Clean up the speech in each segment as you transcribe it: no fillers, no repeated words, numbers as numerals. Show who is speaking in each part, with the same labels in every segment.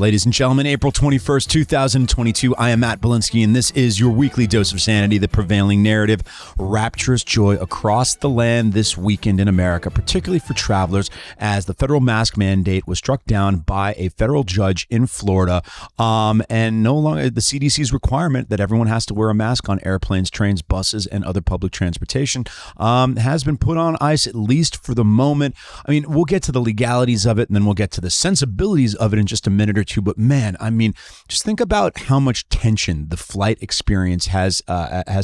Speaker 1: Ladies and gentlemen, April 21st, 2022, I am Matt Bilinsky, and this is your weekly dose of sanity, the prevailing narrative. Rapturous joy across the land this weekend in America, particularly for travelers, as the federal mask mandate was struck down by a federal judge in Florida, and no longer the CDC's requirement that everyone has to wear a mask on airplanes, trains, buses, and other public transportation has been put on ice, at least for the moment. I mean, we'll get to the legalities of it, and then we'll get to the sensibilities of it in just a minute or two. But man, I mean, just think about how much tension the flight experience has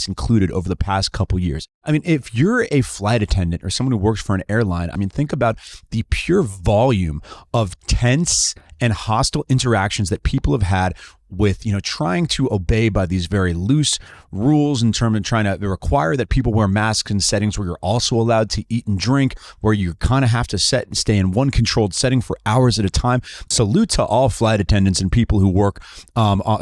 Speaker 1: included over the past couple years. I mean, if you're a flight attendant or someone who works for an airline, I mean, think about the pure volume of tense and hostile interactions that people have had with, trying to obey by these very loose rules in terms of trying to require that people wear masks in settings where you're also allowed to eat and drink, where you kind of have to stay in one controlled setting for hours at a time. Salute to all flight attendants and people who work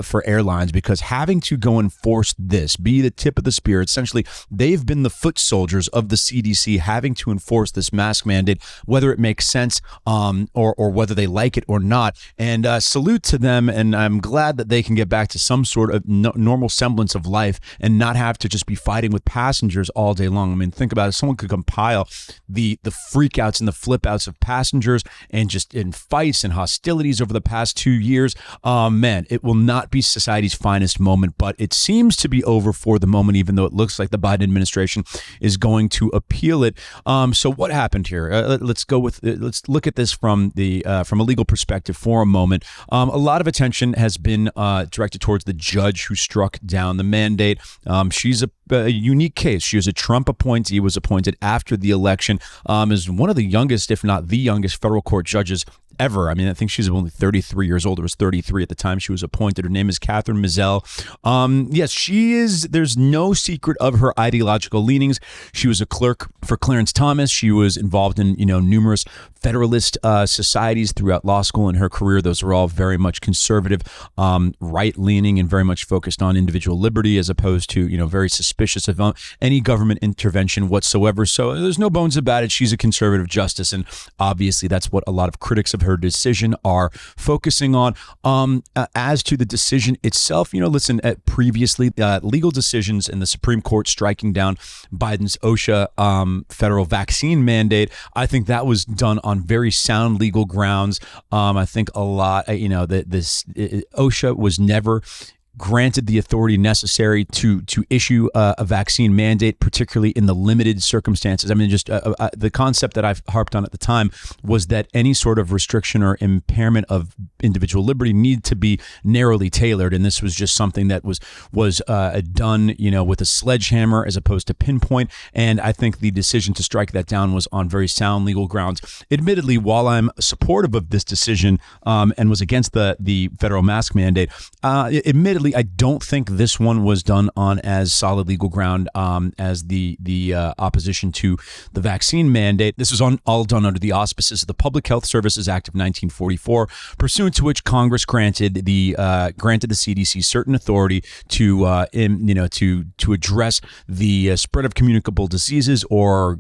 Speaker 1: for airlines, because having to go enforce this, be the tip of the spear, essentially, they've been the foot soldiers of the CDC having to enforce this mask mandate, whether it makes sense or whether they like it or not. And salute to them, and I'm glad that they can get back to some sort of normal semblance of life and not have to just be fighting with passengers all day long. I mean, think about it. Someone could compile the freakouts and the flip outs of passengers and just in fights and hostilities over the past 2 years. Man, it will not be society's finest moment, but it seems to be over for the moment, even though it looks like the Biden administration is going to appeal it. So what happened here? Let's look at this from a legal perspective for a moment. A lot of attention has been directed towards the judge who struck down the mandate. She's a unique case. She was a Trump appointee, was appointed after the election, is one of the youngest, if not the youngest, federal court judges ever. I mean, I think she's only 33 years old. Or was 33 at the time she was appointed. Her name is Catherine Mizelle. Yes, she is. There's no secret of her ideological leanings. She was a clerk for Clarence Thomas. She was involved in, numerous Federalist societies throughout law school in her career. Those are all very much conservative, right-leaning, and very much focused on individual liberty, as opposed to, very suspicious of any government intervention whatsoever. So there's no bones about it. She's a conservative justice, and obviously that's what a lot of critics of her decision are focusing on. As to the decision itself, listen, previously legal decisions in the Supreme Court striking down Biden's OSHA federal vaccine mandate, I think that was done on very sound legal grounds. I think a lot, OSHA was never granted the authority necessary to issue a vaccine mandate, particularly in the limited circumstances. I mean, just the concept that I've harped on at the time was that any sort of restriction or impairment of individual liberty need to be narrowly tailored, and this was just something that was done, with a sledgehammer as opposed to pinpoint. And I think the decision to strike that down was on very sound legal grounds. Admittedly, while I'm supportive of this decision and was against the federal mask mandate, admittedly, I don't think this one was done on as solid legal ground as the opposition to the vaccine mandate. This was all done under the auspices of the Public Health Services Act of 1944, pursuant to which Congress granted the CDC certain authority to address the spread of communicable diseases or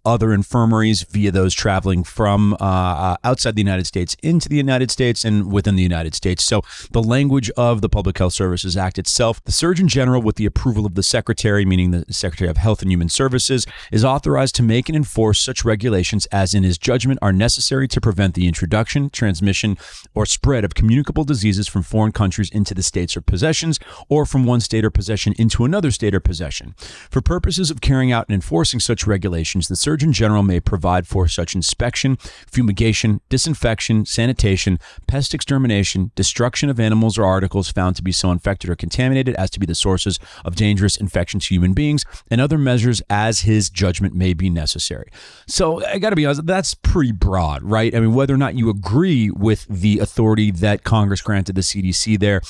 Speaker 1: other infirmaries via those traveling from outside the United States into the United States and within the United States. So the language of the Public Health Services Act itself, the Surgeon General, with the approval of the Secretary, meaning the Secretary of Health and Human Services, is authorized to make and enforce such regulations as in his judgment are necessary to prevent the introduction, transmission, or spread of communicable diseases from foreign countries into the states or possessions, or from one state or possession into another state or possession. For purposes of carrying out and enforcing such regulations, the Surgeon General may provide for such inspection, fumigation, disinfection, sanitation, pest extermination, destruction of animals or articles found to be so infected or contaminated as to be the sources of dangerous infection to human beings, and other measures as his judgment may be necessary. So I got to be honest, that's pretty broad, right? I mean, whether or not you agree with the authority that Congress granted the CDC there,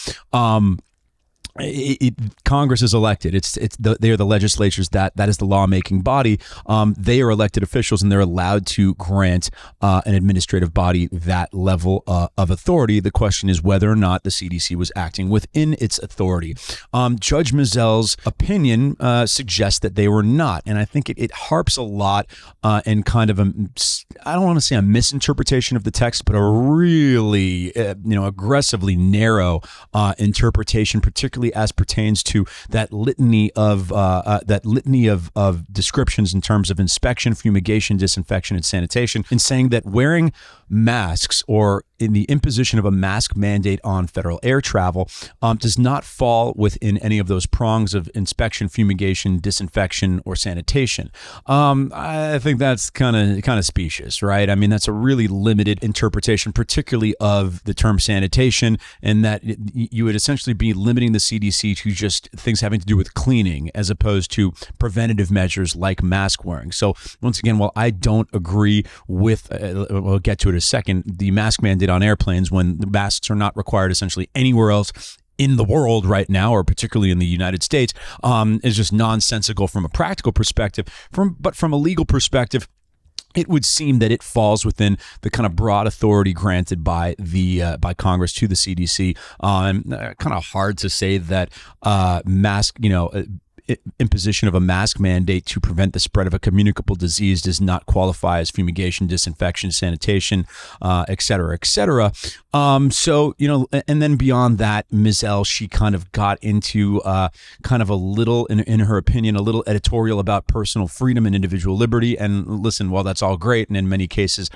Speaker 1: Congress is elected. They are the legislatures that is the lawmaking body. They are elected officials, and they're allowed to grant an administrative body that level of authority. The question is whether or not the CDC was acting within its authority. Judge Mizell's opinion suggests that they were not, and I think it harps a lot in kind of I don't want to say a misinterpretation of the text, but a really aggressively narrow interpretation, particularly as pertains to that litany of descriptions in terms of inspection, fumigation, disinfection, and sanitation, in saying that wearing masks or in the imposition of a mask mandate on federal air travel does not fall within any of those prongs of inspection, fumigation, disinfection, or sanitation. I think that's kind of specious, right? I mean, that's a really limited interpretation, particularly of the term sanitation, and that you would essentially be limiting the CDC to just things having to do with cleaning as opposed to preventative measures like mask wearing. So once again, while I don't agree with, we'll get to it in a second, the mask mandate on airplanes when the masks are not required essentially anywhere else in the world right now, or particularly in the United States, is just nonsensical from a practical perspective. But from a legal perspective, it would seem that it falls within the kind of broad authority granted by Congress to the CDC. Kind of hard to say that imposition of a mask mandate to prevent the spread of a communicable disease does not qualify as fumigation, disinfection, sanitation, et cetera, et cetera. So, and then beyond that, Mizell, she kind of got into kind of a little, in her opinion, a little editorial about personal freedom and individual liberty. And listen, while that's all great, and in many cases,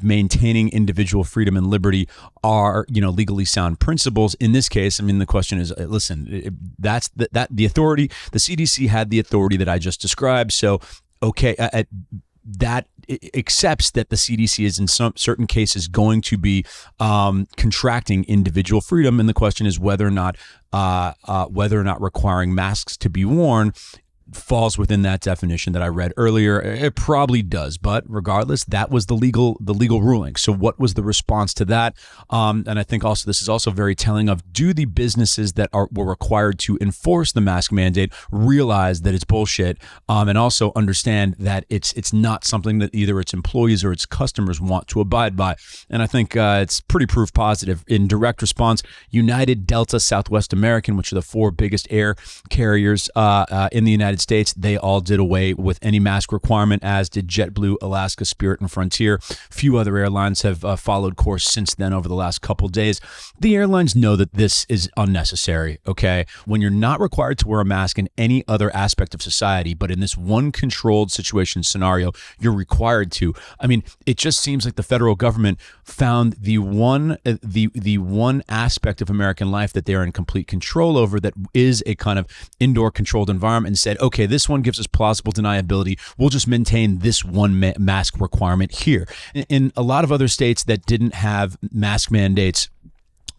Speaker 1: maintaining individual freedom and liberty are, legally sound principles. In this case, I mean, the question is, listen, that's the authority. The CDC had the authority that I just described. So, okay, that accepts that the CDC is in some certain cases going to be contracting individual freedom. And the question is whether or not requiring masks to be worn falls within that definition that I read earlier. It probably does, but regardless, that was the legal ruling. So what was the response to that? And I think also this is also very telling of, do the businesses that were required to enforce the mask mandate realize that it's bullshit, and also understand that it's not something that either its employees or its customers want to abide by? And I think it's pretty proof positive. In direct response, United, Delta, Southwest American, which are the four biggest air carriers in the United States, they all did away with any mask requirement, as did JetBlue, Alaska, Spirit, and Frontier. Few other airlines have followed course since then over the last couple days. The airlines know that this is unnecessary, okay? When you're not required to wear a mask in any other aspect of society, but in this one controlled situation scenario, you're required to. I mean, it just seems like the federal government found the one aspect of American life that they're in complete control over, that is a kind of indoor controlled environment, and said, okay, this one gives us plausible deniability. We'll just maintain this one mask requirement here. In a lot of other states that didn't have mask mandates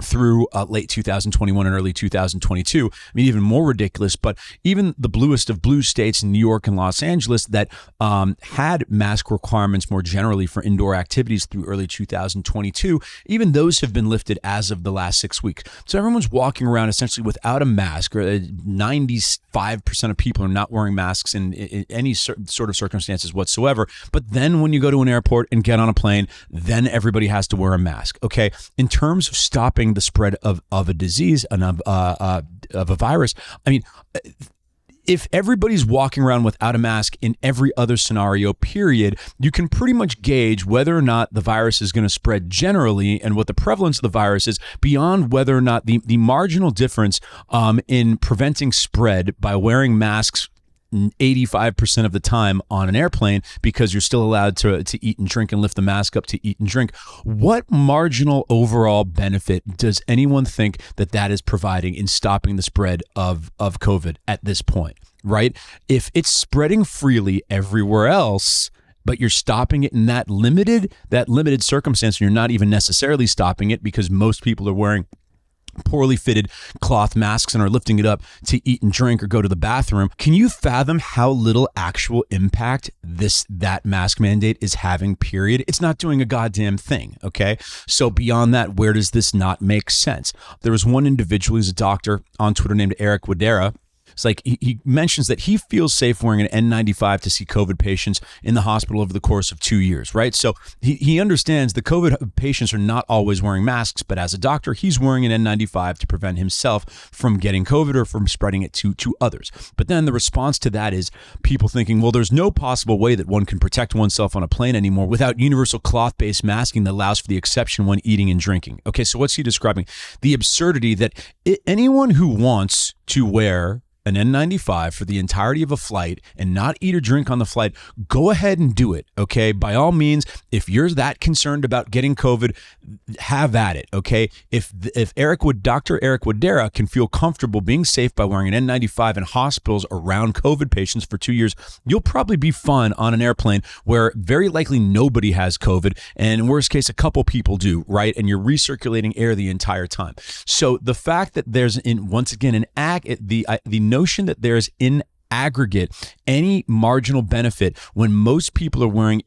Speaker 1: through late 2021 and early 2022. I mean, even more ridiculous, but even the bluest of blue states in New York and Los Angeles that had mask requirements more generally for indoor activities through early 2022, even those have been lifted as of the last 6 weeks. So everyone's walking around essentially without a mask, or 95% of people are not wearing masks in any sort of circumstances whatsoever. But then when you go to an airport and get on a plane, then everybody has to wear a mask. Okay, in terms of stopping the spread of a disease and of a virus, I mean, if everybody's walking around without a mask in every other scenario, period, you can pretty much gauge whether or not the virus is going to spread generally and what the prevalence of the virus is, beyond whether or not the marginal difference in preventing spread by wearing masks 85% of the time on an airplane, because you're still allowed to eat and drink and lift the mask up to eat and drink. What marginal overall benefit does anyone think that is providing in stopping the spread of COVID at this point, right? If it's spreading freely everywhere else, but you're stopping it in that limited circumstance, and you're not even necessarily stopping it because most people are wearing poorly fitted cloth masks and are lifting it up to eat and drink or go to the bathroom. Can you fathom how little actual impact that mask mandate is having, period? It's not doing a goddamn thing, okay? So beyond that, where does this not make sense? There was one individual who's a doctor on Twitter named Eric Wadera. It's like he mentions that he feels safe wearing an N95 to see COVID patients in the hospital over the course of 2 years, right? So he understands the COVID patients are not always wearing masks, but as a doctor, he's wearing an N95 to prevent himself from getting COVID or from spreading it to others. But then the response to that is people thinking, well, there's no possible way that one can protect oneself on a plane anymore without universal cloth-based masking that allows for the exception when eating and drinking. Okay, so what's he describing? The absurdity that anyone who wants to wear an N95 for the entirety of a flight and not eat or drink on the flight, go ahead and do it, okay? By all means, if you're that concerned about getting COVID, have at it, okay? If Dr. Eric Wadera can feel comfortable being safe by wearing an N95 in hospitals around COVID patients for 2 years, you'll probably be fine on an airplane where very likely nobody has COVID, and in worst case, a couple people do, right? And you're recirculating air the entire time. So the fact that there's, the notion that there's in aggregate any marginal benefit when most people are wearing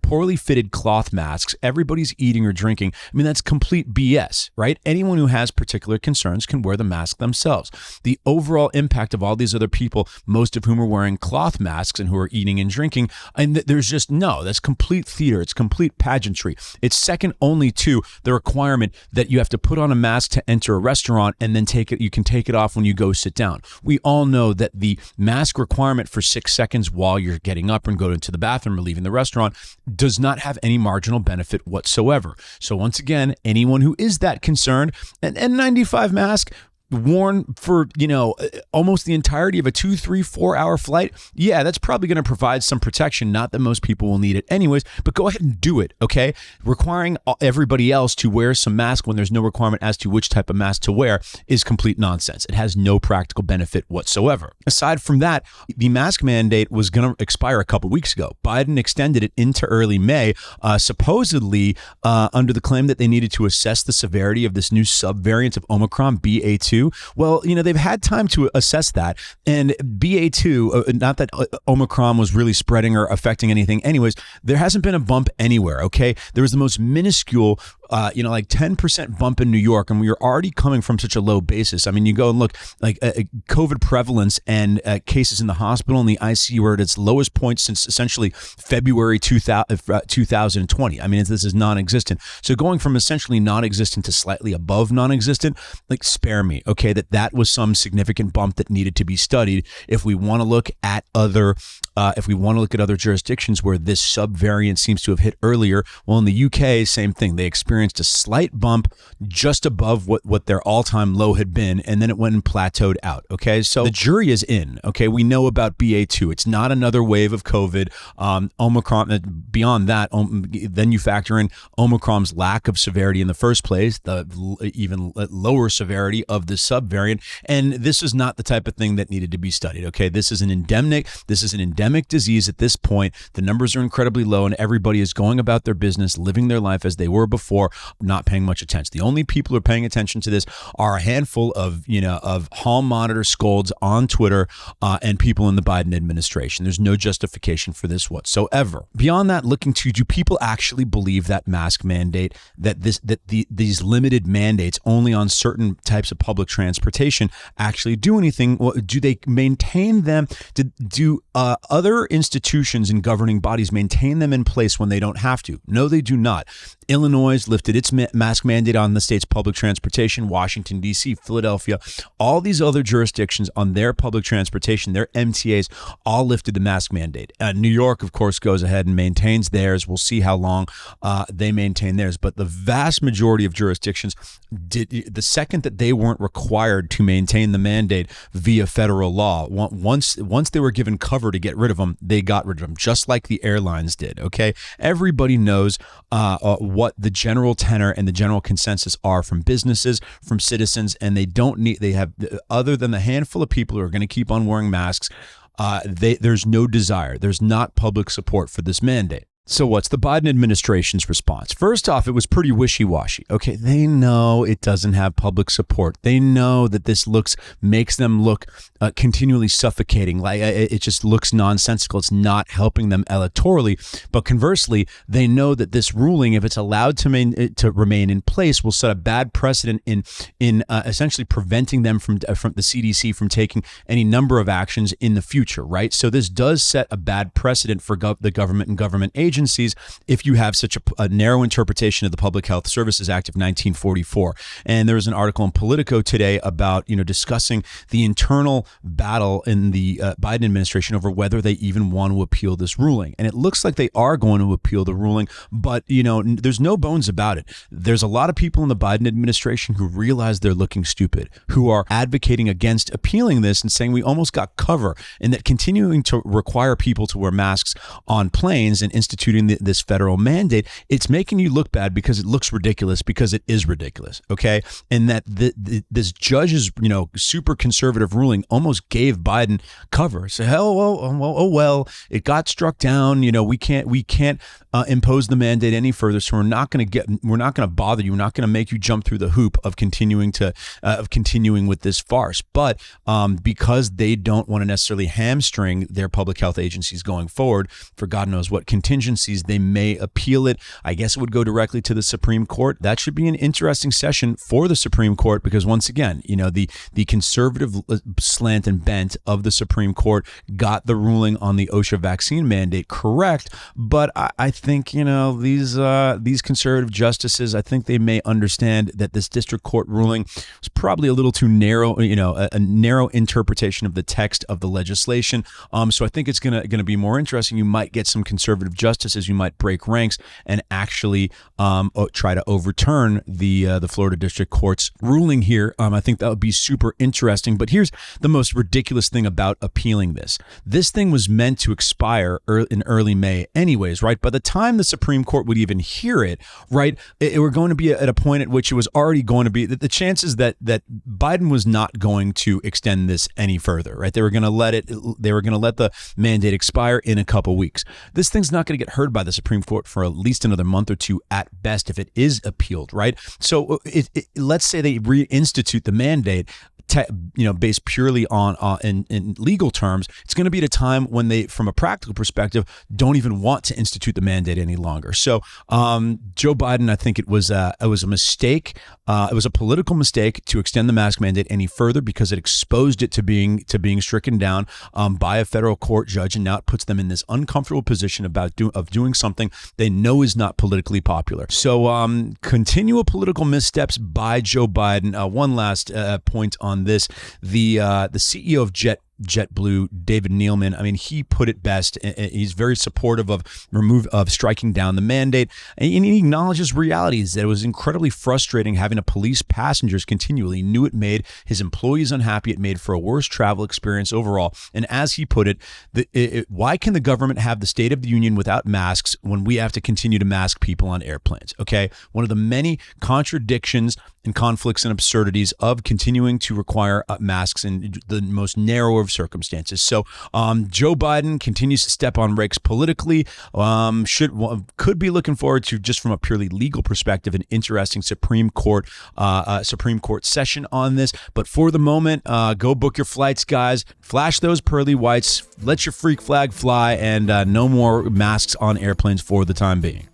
Speaker 1: poorly fitted cloth masks, everybody's eating or drinking. I mean, that's complete BS, right? Anyone who has particular concerns can wear the mask themselves. The overall impact of all these other people, most of whom are wearing cloth masks and who are eating and drinking, and that's complete theater. It's complete pageantry. It's second only to the requirement that you have to put on a mask to enter a restaurant and then you can take it off when you go sit down. We all know that the mask requirement for 6 seconds while you're getting up and going to the bathroom or leaving the restaurant does not have any marginal benefit whatsoever. So once again, anyone who is that concerned, an N95 mask worn for, almost the entirety of a 2, 3, 4 hour flight, yeah, that's probably going to provide some protection. Not that most people will need it anyways, but go ahead and do it, okay? Requiring everybody else to wear some mask when there's no requirement as to which type of mask to wear is complete nonsense. It has no practical benefit whatsoever. Aside from that, the mask mandate was going to expire a couple weeks ago. Biden extended it into early May, supposedly under the claim that they needed to assess the severity of this new subvariant of Omicron, BA2. Well, they've had time to assess that. And BA2, not that Omicron was really spreading or affecting anything anyways, there hasn't been a bump anywhere, okay? There was the most minuscule, 10% bump in New York, and we were already coming from such a low basis. I mean, you go and look, like COVID prevalence and cases in the hospital and the ICU were at its lowest point since essentially February 2020. I mean, this is non-existent. So going from essentially non-existent to slightly above non-existent, spare me, okay, that was some significant bump that needed to be studied if we want to look at other jurisdictions where this subvariant seems to have hit earlier. Well, in the UK, same thing. They experienced a slight bump just above what their all-time low had been, and then it went and plateaued out, okay? So the jury is in, okay? We know about BA2. It's not another wave of COVID. Omicron, beyond that, then you factor in Omicron's lack of severity in the first place, the even lower severity of the subvariant, and this is not the type of thing that needed to be studied, okay? This is an endemic disease at this point. The numbers are incredibly low, and everybody is going about their business, living their life as they were before, not paying much attention. The only people who are paying attention to this are a handful of hall monitor scolds on Twitter and people in the Biden administration. There's no justification for this whatsoever. Beyond that, do people actually believe that mask mandate, these limited mandates only on certain types of public transportation actually do anything? Do they maintain them? Do other institutions and governing bodies maintain them in place when they don't have to? No, they do not. Illinois lifted its mask mandate on the state's public transportation. Washington, D.C., Philadelphia, all these other jurisdictions on their public transportation, their MTAs, all lifted the mask mandate. New York, of course, goes ahead and maintains theirs. We'll see how long they maintain theirs. But the vast majority of jurisdictions did, the second that they weren't required to maintain the mandate via federal law, once they were given cover to get rid of them, they got rid of them, just like the airlines did, okay? Everybody knows what the general tenor and the general consensus are from businesses, from citizens, and they have, other than the handful of people who are going to keep on wearing masks, there's no desire. There's not public support for this mandate. So what's the Biden administration's response? First off, it was pretty wishy-washy. Okay, they know it doesn't have public support. They know that this makes them look continually suffocating. Like it just looks nonsensical. It's not helping them electorally. But conversely, they know that this ruling, if it's allowed to remain in place, will set a bad precedent in essentially preventing them from the CDC from taking any number of actions in the future. Right. So this does set a bad precedent for the government and government agencies if you have such a narrow interpretation of the Public Health Services Act of 1944. And there was an article in Politico today about, discussing the internal battle in the Biden administration over whether they even want to appeal this ruling. And it looks like they are going to appeal the ruling, but, there's no bones about it. There's a lot of people in the Biden administration who realize they're looking stupid, who are advocating against appealing this and saying we almost got cover, and that continuing to require people to wear masks on planes and instituting this federal mandate, it's making you look bad because it looks ridiculous, because it is ridiculous. Okay. And that this judge's, super conservative ruling almost gave Biden cover. So, well, it got struck down. We can't impose the mandate any further. So we're not going to bother you. We're not going to make you jump through the hoop of continuing with this farce. But because they don't want to necessarily hamstring their public health agencies going forward for God knows what contingencies, they may appeal it. I guess it would go directly to the Supreme Court. That should be an interesting session for the Supreme Court, because once again, the conservative slant and bent of the Supreme Court got the ruling on the OSHA vaccine mandate correct. But I think, these conservative justices, I think they may understand that this district court ruling was probably a little too narrow, a narrow interpretation of the text of the legislation. So I think it's going to be more interesting. You might get some conservative justices, you might break ranks and actually try to overturn the Florida District Court's ruling here. I think that would be super interesting. But here's the most ridiculous thing about appealing this. This thing was meant to expire in early May anyways, right? By the time the Supreme Court would even hear it, right, we're going to be at a point at which it was already going to be the chances that Biden was not going to extend this any further, right? They were going to let the mandate expire in a couple weeks. This thing's not going to get heard by the Supreme Court for at least another month or two at best if it is appealed, right? So let's say they reinstitute the mandate, based purely on in legal terms. It's going to be at a time when they, from a practical perspective, don't even want to institute the mandate any longer. So Joe Biden, I think it was a mistake. It was a political mistake to extend the mask mandate any further, because it exposed it to being stricken down by a federal court judge, and now it puts them in this uncomfortable position of doing something they know is not politically popular. So continual political missteps by Joe Biden. One last point on this: the CEO of JetBlue, David Neeleman, I mean, he put it best. He's very supportive of striking down the mandate. And he acknowledges realities that it was incredibly frustrating having to police passengers continually. He knew it made his employees unhappy. It made for a worse travel experience overall. And as he put it, why can the government have the State of the Union without masks when we have to continue to mask people on airplanes? Okay. One of the many contradictions and conflicts and absurdities of continuing to require masks in the most narrow of circumstances. So Joe Biden continues to step on brakes politically. Could be looking forward to, just from a purely legal perspective, an interesting Supreme Court session on this. But for the moment, go book your flights, guys. Flash those pearly whites. Let your freak flag fly, and no more masks on airplanes for the time being.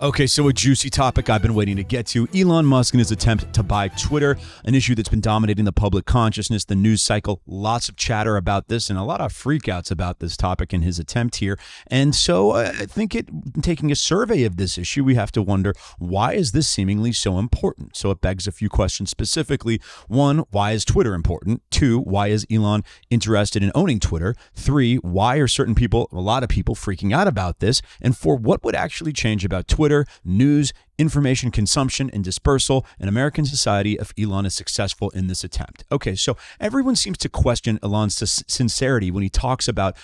Speaker 1: Okay, so a juicy topic I've been waiting to get to. Elon Musk and his attempt to buy Twitter, an issue that's been dominating the public consciousness, the news cycle. Lots of chatter about this and a lot of freakouts about this topic and his attempt here. And so I think taking a survey of this issue, we have to wonder, why is this seemingly so important? So it begs a few questions specifically. One, why is Twitter important? Two, why is Elon interested in owning Twitter? Three, why are a lot of people freaking out about this? And four, what would actually change about Twitter, news, information consumption and dispersal in American society if Elon is successful in this attempt. Okay, so everyone seems to question Elon's sincerity when he talks about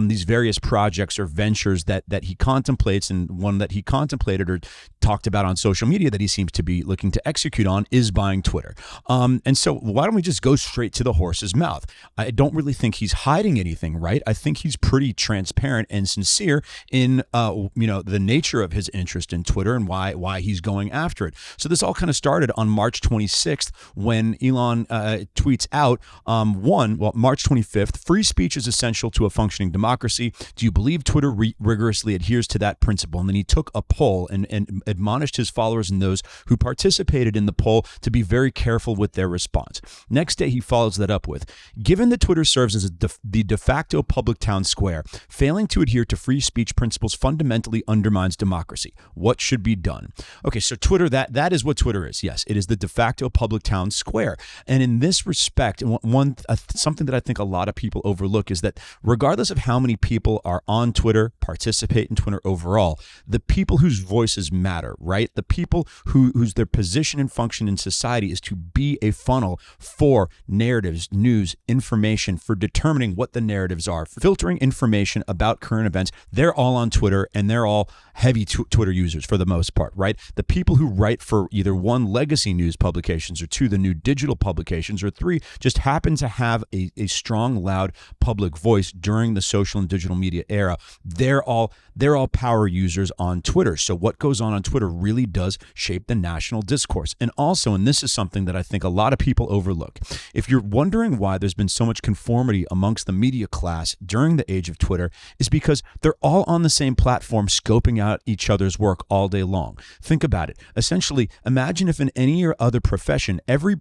Speaker 1: these various projects or ventures that he contemplates, and one that he contemplated or talked about on social media that he seems to be looking to execute on is buying Twitter. And so why don't we just go straight to the horse's mouth? I don't really think he's hiding anything, right? I think he's pretty transparent and sincere in the nature of his interest in Twitter and why he's going after it. So this all kind of started on March 26th when Elon tweets out March 25th, free speech is essential to a functioning democracy. Do you believe Twitter rigorously adheres to that principle? And then he took a poll and admonished his followers and those who participated in the poll to be very careful with their response. Next day, he follows that up with, given that Twitter serves as the de facto public town square, failing to adhere to free speech principles fundamentally undermines democracy. What should be done? Okay, so Twitter, that is what Twitter is. Yes, it is the de facto public town square. And in this respect, something that I think a lot of people overlook is that regardless of how many people are on Twitter, participate in Twitter overall, the people whose voices matter, right? The people whose their position and function in society is to be a funnel for narratives, news, information, for determining what the narratives are, for filtering information about current events. They're all on Twitter, and they're all heavy Twitter users for the most part, right? The people who write for either one, legacy news publications, or two, the new digital publications, or three, just happen to have a strong, loud public voice during the social and digital media era. They're all power users on Twitter. So what goes on Twitter really does shape the national discourse. And also, and this is something that I think a lot of people overlook, if you're wondering why there's been so much conformity amongst the media class during the age of Twitter, is because they're all on the same platform scoping out each other's work all day long. Think about it. Essentially, imagine if in any other profession, every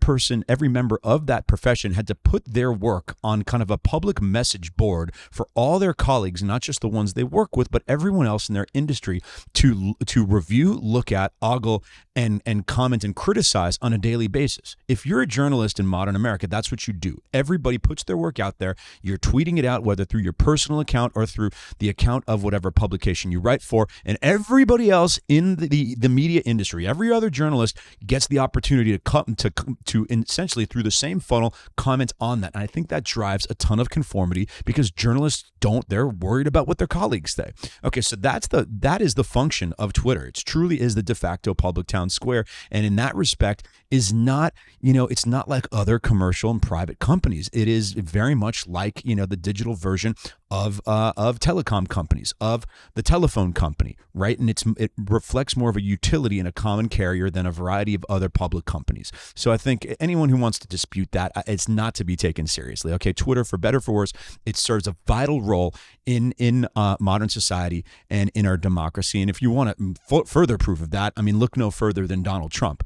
Speaker 1: member of that profession had to put their work on kind of a public message board for all their colleagues, not just the ones they work with, but everyone else in their industry to review, look at, ogle, and comment and criticize on a daily basis. If you're a journalist in modern America, that's what you do. Everybody puts their work out there. You're tweeting it out, whether through your personal account or through the account of whatever publication you write for. And everybody else in the media industry, every other journalist gets the opportunity to come to essentially through the same funnel comment on that. And I think that drives a ton of conformity because journalists they're worried about what their colleagues say. Okay, so that is the function of Twitter. It truly is the de facto public town square. And in that respect is not, it's not like other commercial and private companies. It is very much like, the digital version of telecom companies, of the telephone company, right? And it reflects more of a utility and a common carrier than a variety of other public companies. So I think anyone who wants to dispute that, it's not to be taken seriously. Okay, Twitter, for better or for worse, it serves a vital role in modern society and in our democracy. And if you want further proof of that, look no further than Donald Trump.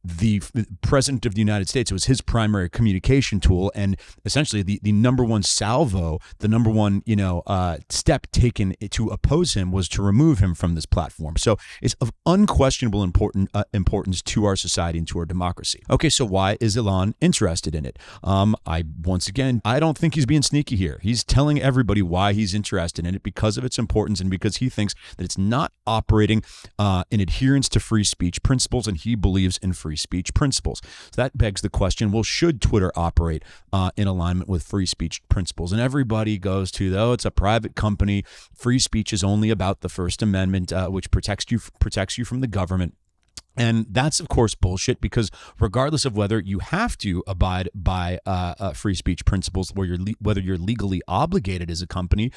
Speaker 1: The president of the United States, it was his primary communication tool, and essentially the number one salvo, the number one step taken to oppose him was to remove him from this platform. So it's of unquestionable importance to our society and to our democracy. Okay, so why is Elon interested in it? I don't think he's being sneaky here. He's telling everybody why he's interested in it, because of its importance and because he thinks that it's not operating in adherence to free speech principles, and he believes in free speech principles. So that begs the question, well, should Twitter operate in alignment with free speech principles? And everybody goes to, though, it's a private company. Free speech is only about the First Amendment, which protects you from the government. And that's, of course, bullshit, because regardless of whether you have to abide by free speech principles, whether you're legally obligated as a company,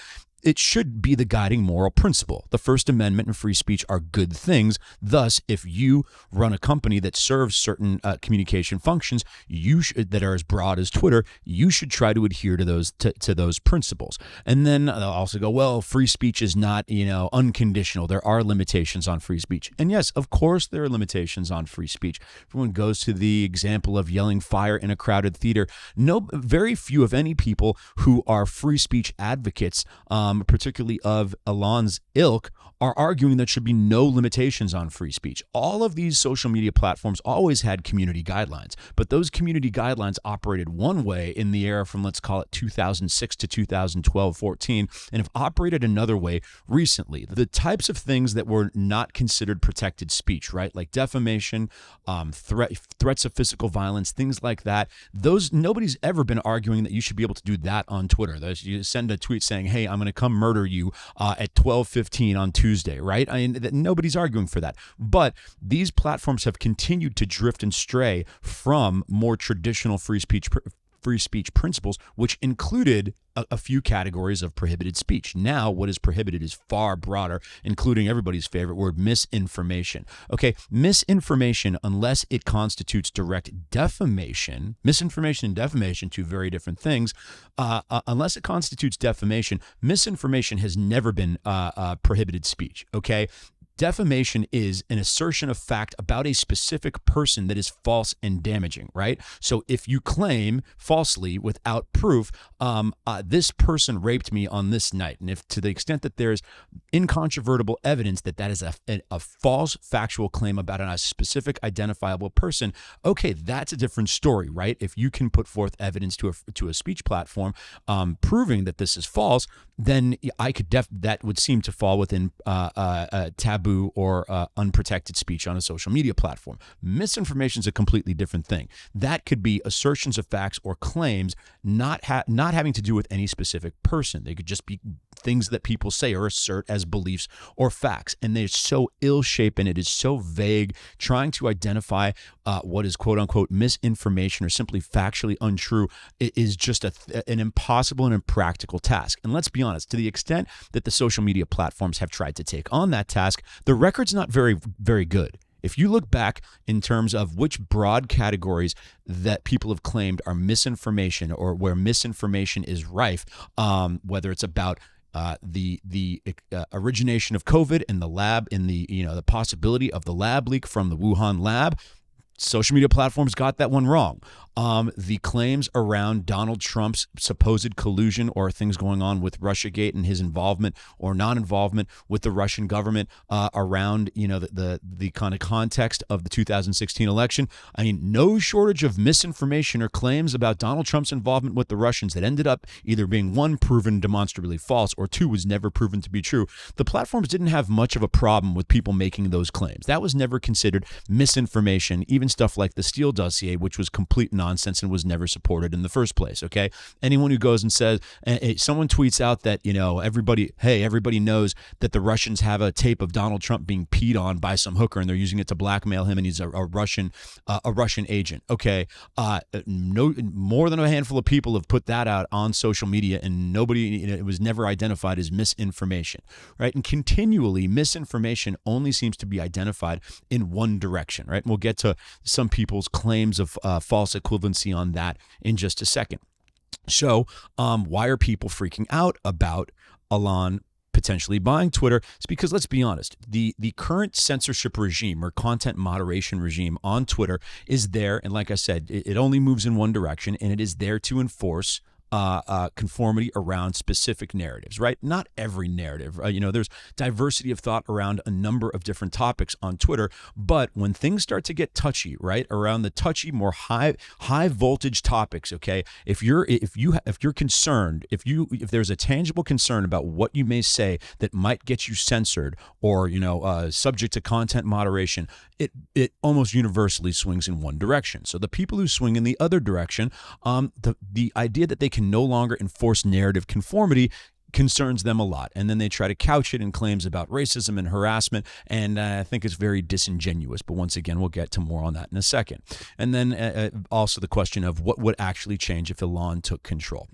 Speaker 1: it should be the guiding moral principle. The First Amendment and free speech are good things. Thus, if you run a company that serves certain communication functions that are as broad as Twitter, you should try to adhere to those principles. And then they'll also go, well, free speech is not unconditional. There are limitations on free speech. And yes, of course, there are limitations on free speech. Everyone goes to the example of yelling fire in a crowded theater. Very few, if any, people who are free speech advocates particularly of Elon's ilk, are arguing there should be no limitations on free speech. All of these social media platforms always had community guidelines, but those community guidelines operated one way in the era from, let's call it 2006 to 2012, 14, and have operated another way recently. The types of things that were not considered protected speech, right? Like defamation, threats of physical violence, things like that. Those, nobody's ever been arguing that you should be able to do that on Twitter. You send a tweet saying, hey, I'm going to come murder you at 12:15 on Tuesday, right? I mean, nobody's arguing for that. But these platforms have continued to drift and stray from more traditional free speech principles, which included a few categories of prohibited speech. Now, what is prohibited is far broader, including everybody's favorite word, misinformation. Okay, misinformation, unless it constitutes direct defamation, misinformation and defamation, two very different things. Unless it constitutes defamation, misinformation has never been prohibited speech. Okay. Defamation is an assertion of fact about a specific person that is false and damaging, right? So if you claim falsely without proof, this person raped me on this night, and if to the extent that there's incontrovertible evidence that that is a false factual claim about a specific identifiable person, okay, that's a different story, right? If you can put forth evidence to a speech platform proving that this is false, then I could that would seem to fall within taboo or unprotected speech on a social media platform. Misinformation is a completely different thing. That could be assertions of facts or claims not having to do with any specific person. They could just be things that people say or assert as beliefs or facts, and they're so ill-shapen, it is so vague. Trying to identify what is quote-unquote misinformation or simply factually untrue is just an impossible and impractical task. And let's be honest, to the extent that the social media platforms have tried to take on that task, the record's not very, very good. If you look back in terms of which broad categories that people have claimed are misinformation or where misinformation is rife, whether it's about the origination of COVID in the lab, in the possibility of the lab leak from the Wuhan lab, social media platforms got that one wrong. The claims around Donald Trump's supposed collusion or things going on with Russiagate and his involvement or non-involvement with the Russian government around the kind of context of the 2016 election. I mean, no shortage of misinformation or claims about Donald Trump's involvement with the Russians that ended up either being, one, proven demonstrably false, or two, was never proven to be true. The platforms didn't have much of a problem with people making those claims. That was never considered misinformation. Even stuff like the Steele dossier, which was complete nonsense and was never supported in the first place. Okay, anyone who goes and says, someone tweets out that everybody knows that the Russians have a tape of Donald Trump being peed on by some hooker and they're using it to blackmail him, and he's a Russian agent. Okay, no more than a handful of people have put that out on social media, and nobody, it was never identified as misinformation, right? And continually, misinformation only seems to be identified in one direction, right? And we'll get to some people's claims of false equivalency on that in just a second. So why are people freaking out about Elon potentially buying Twitter? It's because, let's be honest, the current censorship regime or content moderation regime on Twitter is there. And like I said, it only moves in one direction, and it is there to enforce conformity around specific narratives, right? Not every narrative. There's diversity of thought around a number of different topics on Twitter, but when things start to get touchy, right, around the touchy, more high voltage topics, okay, if you're concerned, if there's a tangible concern about what you may say that might get you censored or subject to content moderation, it almost universally swings in one direction. So the people who swing in the other direction, the idea that they can no longer enforce narrative conformity concerns them a lot. And then they try to couch it in claims about racism and harassment. And I think it's very disingenuous. But once again, we'll get to more on that in a second. And then also the question of what would actually change if Elon took control.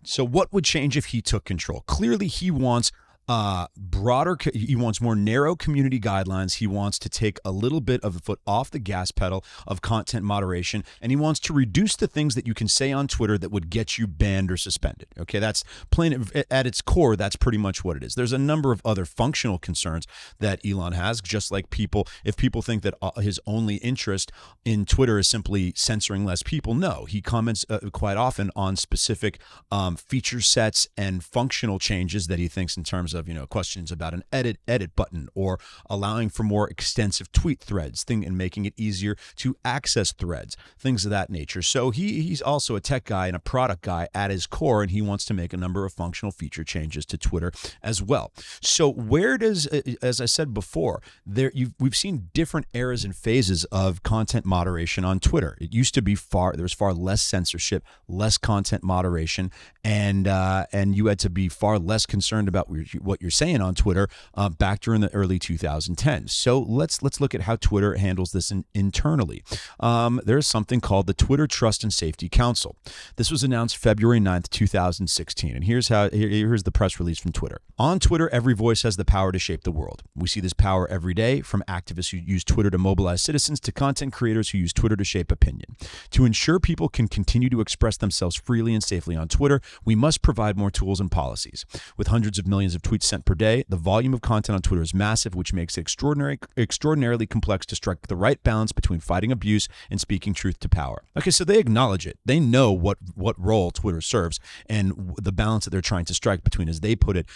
Speaker 1: So what would change if he took control? Clearly, he wants He wants more narrow community guidelines. He wants to take a little bit of a foot off the gas pedal of content moderation, and he wants to reduce the things that you can say on Twitter that would get you banned or suspended. Okay, that's plain at its core. That's pretty much what it is. There's a number of other functional concerns that Elon has, just like if people think that his only interest in Twitter is simply censoring less people. No, he comments quite often on specific feature sets and functional changes that he thinks in terms of, questions about an edit button or allowing for more extensive tweet threads and making it easier to access threads, things of that nature. So he's also a tech guy and a product guy at his core, and he wants to make a number of functional feature changes to Twitter as well. So where does, as I said before, we've seen different eras and phases of content moderation on Twitter. It used to be there was far less censorship, less content moderation, and you had to be far less concerned about what you're saying on Twitter back during the early 2010s. So let's look at how Twitter handles this internally. There's something called the Twitter Trust and Safety Council. This was announced February 9th, 2016, and here's the press release from Twitter. On Twitter, every voice has the power to shape the world. We see this power every day, from activists who use Twitter to mobilize citizens to content creators who use Twitter to shape opinion. To ensure people can continue to express themselves freely and safely on Twitter, we must provide more tools and policies. With hundreds of millions of tweets sent per day, the volume of content on Twitter is massive, which makes it extraordinarily complex to strike the right balance between fighting abuse and speaking truth to power. Okay, so they acknowledge it. They know what role Twitter serves and the balance that they're trying to strike between, as they put it,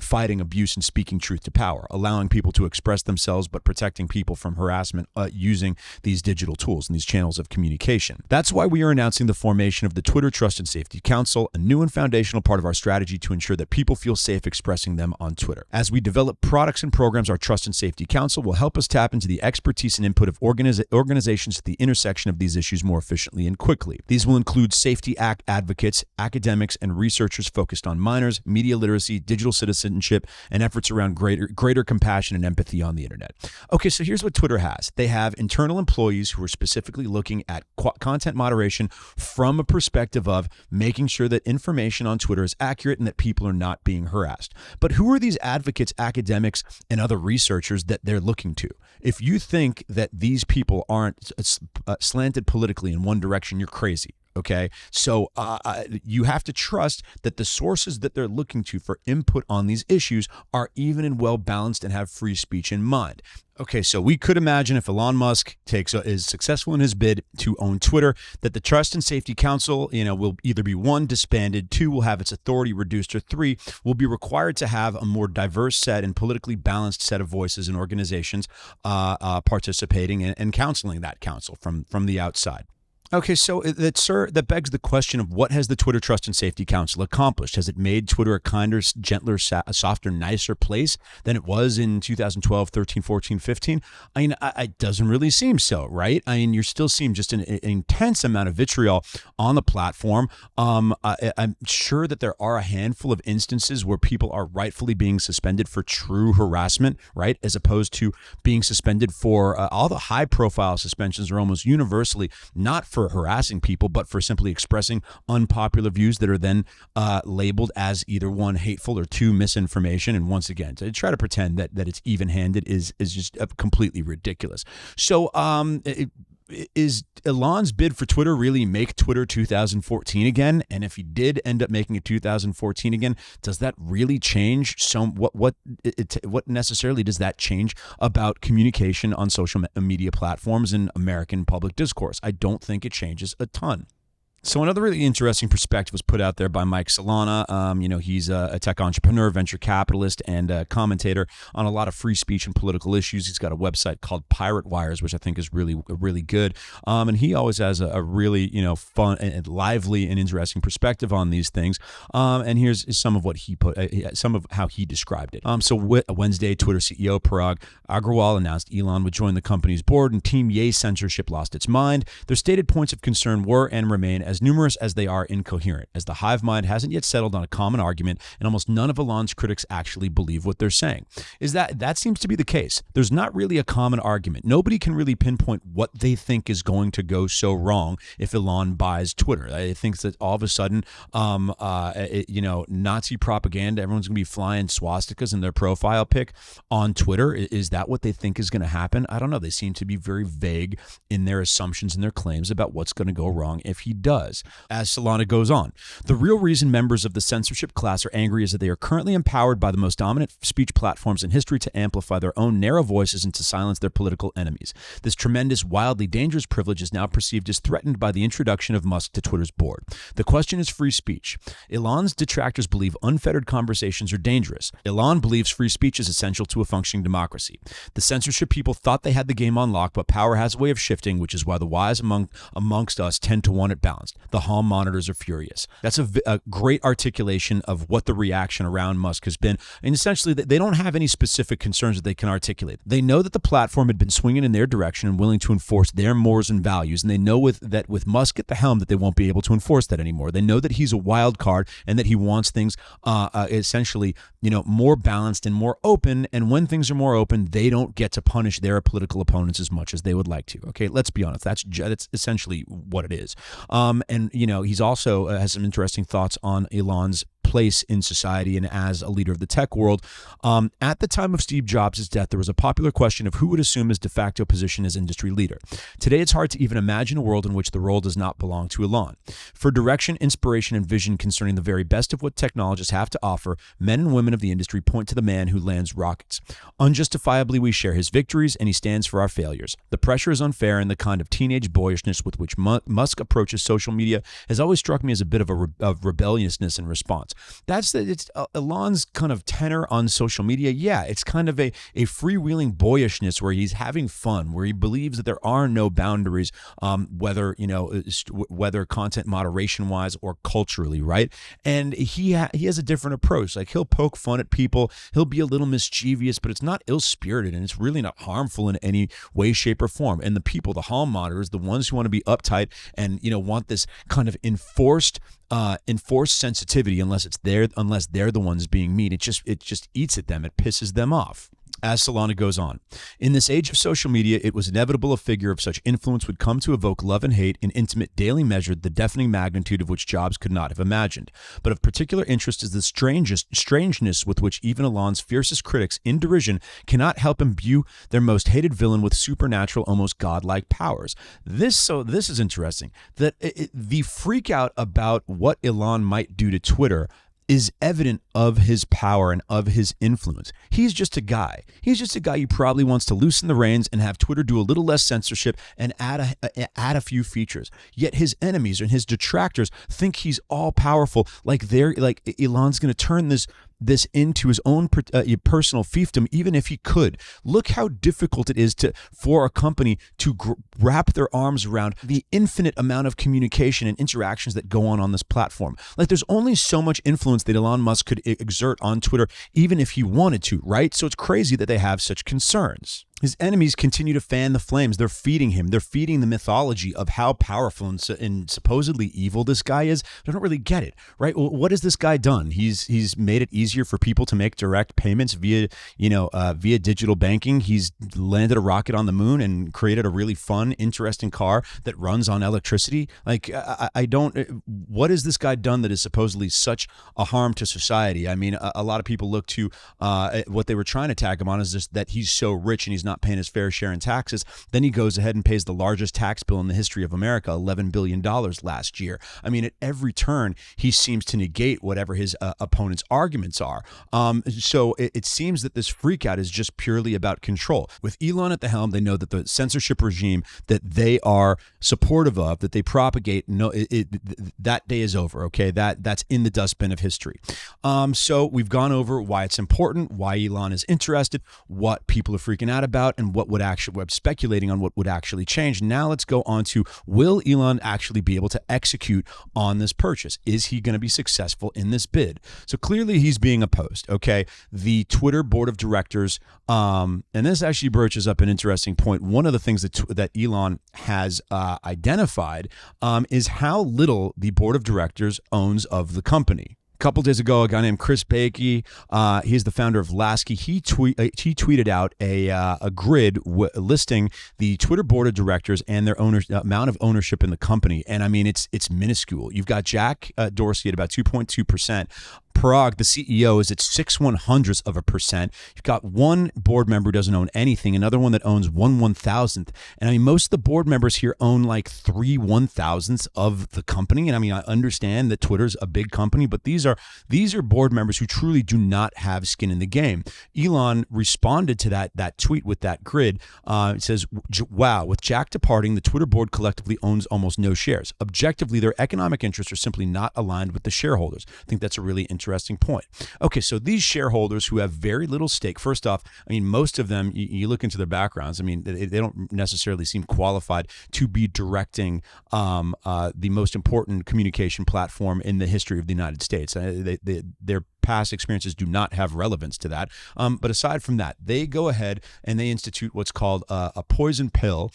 Speaker 1: fighting abuse and speaking truth to power, allowing people to express themselves but protecting people from harassment using these digital tools and these channels of communication. That's why we are announcing the formation of the Twitter Trust and Safety Council, a new and foundational part of our strategy to ensure that people feel safe expressing them on Twitter. As we develop products and programs, our Trust and Safety Council will help us tap into the expertise and input of organizations at the intersection of these issues more efficiently and quickly. These will include safety advocates, academics, and researchers focused on minors, media literacy, digital citizenship, and efforts around greater compassion and empathy on the internet. Okay, so here's what Twitter has. They have internal employees who are specifically looking at content moderation from a perspective of making sure that information on Twitter is accurate and that people are not being harassed. But who are these advocates, academics, and other researchers that they're looking to? If you think that these people aren't slanted politically in one direction, you're crazy. Okay, so you have to trust that the sources that they're looking to for input on these issues are even and well balanced and have free speech in mind. Okay, so we could imagine if Elon Musk is successful in his bid to own Twitter, that the Trust and Safety Council, will either be 1, disbanded, 2, will have its authority reduced, or 3, will be required to have a more diverse set and politically balanced set of voices and organizations participating and counseling that council from the outside. Okay, so that begs the question of what has the Twitter Trust and Safety Council accomplished? Has it made Twitter a kinder, gentler, softer, nicer place than it was in 2012, 13, 14, 15? I mean, it doesn't really seem so, right? I mean, you're still seeing just an intense amount of vitriol on the platform. I'm sure that there are a handful of instances where people are rightfully being suspended for true harassment, right? As opposed to being suspended for all the high-profile suspensions are almost universally not for harassing people, but for simply expressing unpopular views that are then labeled as either 1, hateful, or 2, misinformation. And once again, to try to pretend that it's even-handed is just completely ridiculous. So is Elon's bid for Twitter really make Twitter 2014 again? And if he did end up making it 2014 again, does that really change what necessarily does that change about communication on social media platforms and American public discourse? I don't think it changes a ton. So another really interesting perspective was put out there by Mike Solana. He's a tech entrepreneur, venture capitalist, and a commentator on a lot of free speech and political issues. He's got a website called Pirate Wires, which I think is really good. And he always has a really fun and lively and interesting perspective on these things. And here's some of what he some of how he described it. So Wednesday, Twitter CEO Parag Agrawal announced Elon would join the company's board, and Team Ye censorship lost its mind. Their stated points of concern were and remain as as numerous as they are incoherent, as the hive mind hasn't yet settled on a common argument, and almost none of Elon's critics actually believe what they're saying. That seems to be the case. There's not really a common argument. Nobody can really pinpoint what they think is going to go so wrong if Elon buys Twitter. I think that all of a sudden, Nazi propaganda, everyone's going to be flying swastikas in their profile pic on Twitter. Is that what they think is going to happen? I don't know. They seem to be very vague in their assumptions and their claims about what's going to go wrong if he does. As Solana goes on, the real reason members of the censorship class are angry is that they are currently empowered by the most dominant speech platforms in history to amplify their own narrow voices and to silence their political enemies. This tremendous, wildly dangerous privilege is now perceived as threatened by the introduction of Musk to Twitter's board. The question is free speech. Elon's detractors believe unfettered conversations are dangerous. Elon believes free speech is essential to a functioning democracy. The censorship people thought they had the game on lock, but power has a way of shifting, which is why the wise amongst us tend to want it balanced. The hall monitors are furious. That's a great articulation of what the reaction around Musk has been. And essentially, they don't have any specific concerns that they can articulate. They know that the platform had been swinging in their direction and willing to enforce their mores and values. And they know with Musk at the helm that they won't be able to enforce that anymore. They know that he's a wild card and that he wants things essentially, more balanced and more open. And when things are more open, they don't get to punish their political opponents as much as they would like to. Okay, let's be honest. That's essentially what it is. He's also has some interesting thoughts on Elon's place in society and as a leader of the tech world. At the time of Steve Jobs' death, there was a popular question of who would assume his de facto position as industry leader. Today, it's hard to even imagine a world in which the role does not belong to Elon. For direction, inspiration, and vision concerning the very best of what technologists have to offer, men and women of the industry point to the man who lands rockets. Unjustifiably, we share his victories, and he stands for our failures. The pressure is unfair, and the kind of teenage boyishness with which Musk approaches social media has always struck me as a bit of rebelliousness in response. It's Elon's kind of tenor on social media. Yeah, it's kind of a freewheeling boyishness where he's having fun, where he believes that there are no boundaries, whether content moderation wise or culturally, right? And he has a different approach. Like, he'll poke fun at people, he'll be a little mischievous, but it's not ill-spirited and it's really not harmful in any way, shape, or form. And the people, the hall monitors, the ones who want to be uptight and want this kind of enforced sensitivity, unless they're the ones being mean, it just eats at them. It pisses them off. As Solana goes on, in this age of social media, it was inevitable a figure of such influence would come to evoke love and hate in intimate, daily measure, the deafening magnitude of which Jobs could not have imagined. But of particular interest is the strangeness with which even Elon's fiercest critics, in derision, cannot help imbue their most hated villain with supernatural, almost godlike powers. This is interesting. That the freak out about what Elon might do to Twitter is evident of his power and of his influence. He's just a guy. He's just a guy who probably wants to loosen the reins and have Twitter do a little less censorship and add a few features. Yet his enemies and his detractors think he's all powerful, like Elon's going to turn this into his own personal fiefdom, even if he could. Look how difficult it is for a company to wrap their arms around the infinite amount of communication and interactions that go on this platform. Like, there's only so much influence that Elon Musk could exert on Twitter, even if he wanted to, right? So it's crazy that they have such concerns. His enemies continue to fan the flames. They're feeding him. They're feeding the mythology of how powerful and supposedly evil this guy is. I don't really get it, right? Well, what has this guy done? He's made it easier for people to make direct payments via digital banking. He's landed a rocket on the moon and created a really fun, interesting car that runs on electricity. Like, what has this guy done that is supposedly such a harm to society? I mean, a lot of people look to what they were trying to tag him on is just that he's so rich and he's not paying his fair share in taxes. Then he goes ahead and pays the largest tax bill in the history of America, $11 billion last year. I mean, at every turn, he seems to negate whatever his opponent's arguments are. So it seems that this freakout is just purely about control. With Elon at the helm, they know that the censorship regime that they are supportive of, that they propagate, that day is over, okay? That's in the dustbin of history. So we've gone over why it's important, why Elon is interested, what people are freaking out about. about and what would actually, we're speculating on what would actually change. Now let's go on to, will Elon actually be able to execute on this purchase? Is he going to be successful in this bid? So clearly he's being opposed. Okay. The Twitter board of directors, and this actually broaches up an interesting point. One of the things that Elon has identified is how little the board of directors owns of the company. A couple days ago, a guy named Chris Bakey, he's the founder of Lasky. He tweeted out a grid listing the Twitter board of directors and their amount of ownership in the company. And I mean, it's minuscule. You've got Jack Dorsey at about 2.2%. Parag, the CEO, is at 0.06%. You've got one board member who doesn't own anything, another one that owns 1/1000th. And I mean, most of the board members here own like 3/1000ths of the company. And I mean, I understand that Twitter's a big company, but these are board members who truly do not have skin in the game. Elon responded to that tweet with that grid. It says, wow, with Jack departing, the Twitter board collectively owns almost no shares. Objectively, their economic interests are simply not aligned with the shareholders. I think that's a really interesting point. Okay, so these shareholders who have very little stake, first off, I mean, most of them, you look into their backgrounds, I mean, they don't necessarily seem qualified to be directing the most important communication platform in the history of the United States. Their past experiences do not have relevance to that. But aside from that, they go ahead and they institute what's called a poison pill,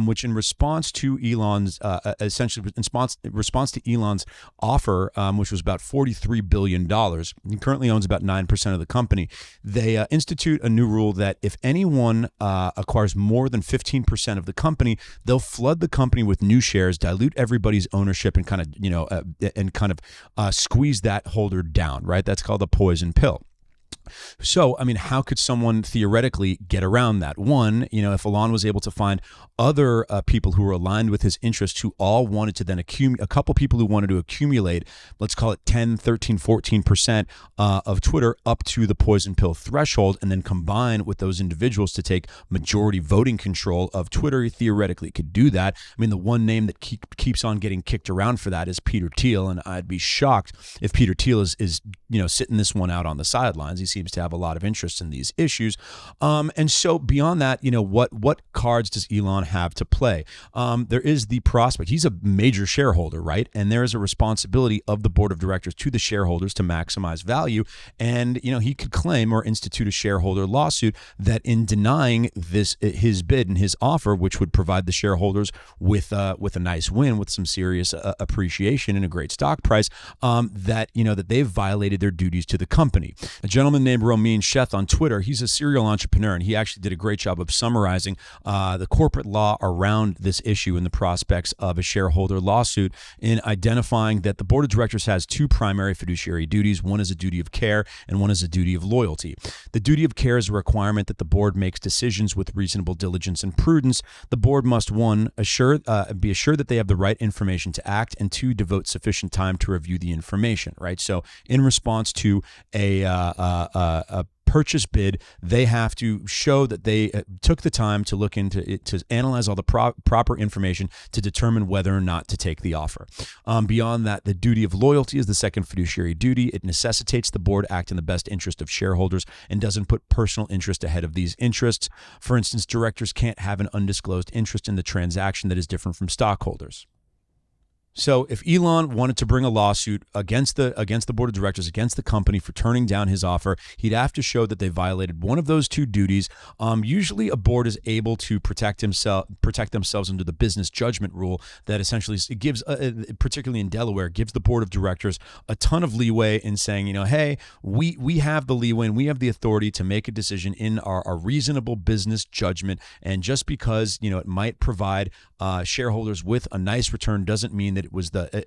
Speaker 1: which in response to Elon's, essentially in response to Elon's offer, which was about $43 billion, he currently owns about 9% of the company. They institute a new rule that if anyone acquires more than 15% of the company, they'll flood the company with new shares, dilute everybody's ownership, and kind of squeeze that holder down, right? That's called the poison pill. So, I mean, how could someone theoretically get around that? One, if Elon was able to find other people who were aligned with his interests who all wanted to then a couple people who wanted to accumulate, let's call it 10, 13, 14% of Twitter up to the poison pill threshold, and then combine with those individuals to take majority voting control of Twitter, he theoretically could do that. I mean, the one name that keeps on getting kicked around for that is Peter Thiel, and I'd be shocked if Peter Thiel is sitting this one out on the sidelines. He seems to have a lot of interest in these issues. And so beyond that, what cards does Elon have to play? There is the prospect. He's a major shareholder, right? And there is a responsibility of the board of directors to the shareholders to maximize value. And, he could claim or institute a shareholder lawsuit that in denying his bid and his offer, which would provide the shareholders with a nice win, with some serious appreciation and a great stock price, that they've violated their duties to the company. A gentleman named Romain Sheth on Twitter, he's a serial entrepreneur, and he actually did a great job of summarizing the corporate law around this issue and the prospects of a shareholder lawsuit in identifying that the board of directors has two primary fiduciary duties. One is a duty of care and one is a duty of loyalty. The duty of care is a requirement that the board makes decisions with reasonable diligence and prudence. The board must, one, be assured that they have the right information to act, and two, devote sufficient time to review the information, right? So in response to a purchase bid, they have to show that they took the time to look into it, to analyze all the proper information to determine whether or not to take the offer. Beyond that, the duty of loyalty is the second fiduciary duty. It necessitates the board act in the best interest of shareholders and doesn't put personal interest ahead of these interests. For instance, directors can't have an undisclosed interest in the transaction that is different from stockholders. So if Elon wanted to bring a lawsuit against the board of directors, against the company for turning down his offer, he'd have to show that they violated one of those two duties. Usually a board is able to protect themselves under the business judgment rule that essentially gives, particularly in Delaware, gives the board of directors a ton of leeway in saying, hey, we have the leeway and we have the authority to make a decision in our reasonable business judgment. And just because, it might provide shareholders with a nice return doesn't mean that it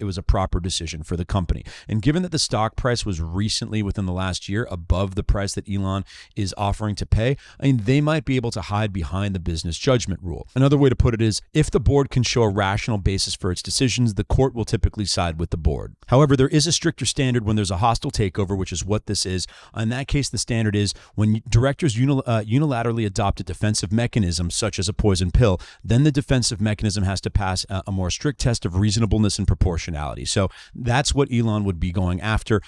Speaker 1: was a proper decision for the company. And given that the stock price was recently, within the last year, above the price that Elon is offering to pay, they might be able to hide behind the business judgment rule. Another way to put it is, if the board can show a rational basis for its decisions, the court will typically side with the board. However, there is a stricter standard when there's a hostile takeover, which is what this is. In that case, the standard is when directors unilaterally adopt a defensive mechanism, such as a poison pill, then the defensive mechanism has to pass a more strict test of reasonableness reasonableness and proportionality. So that's what Elon would be going after,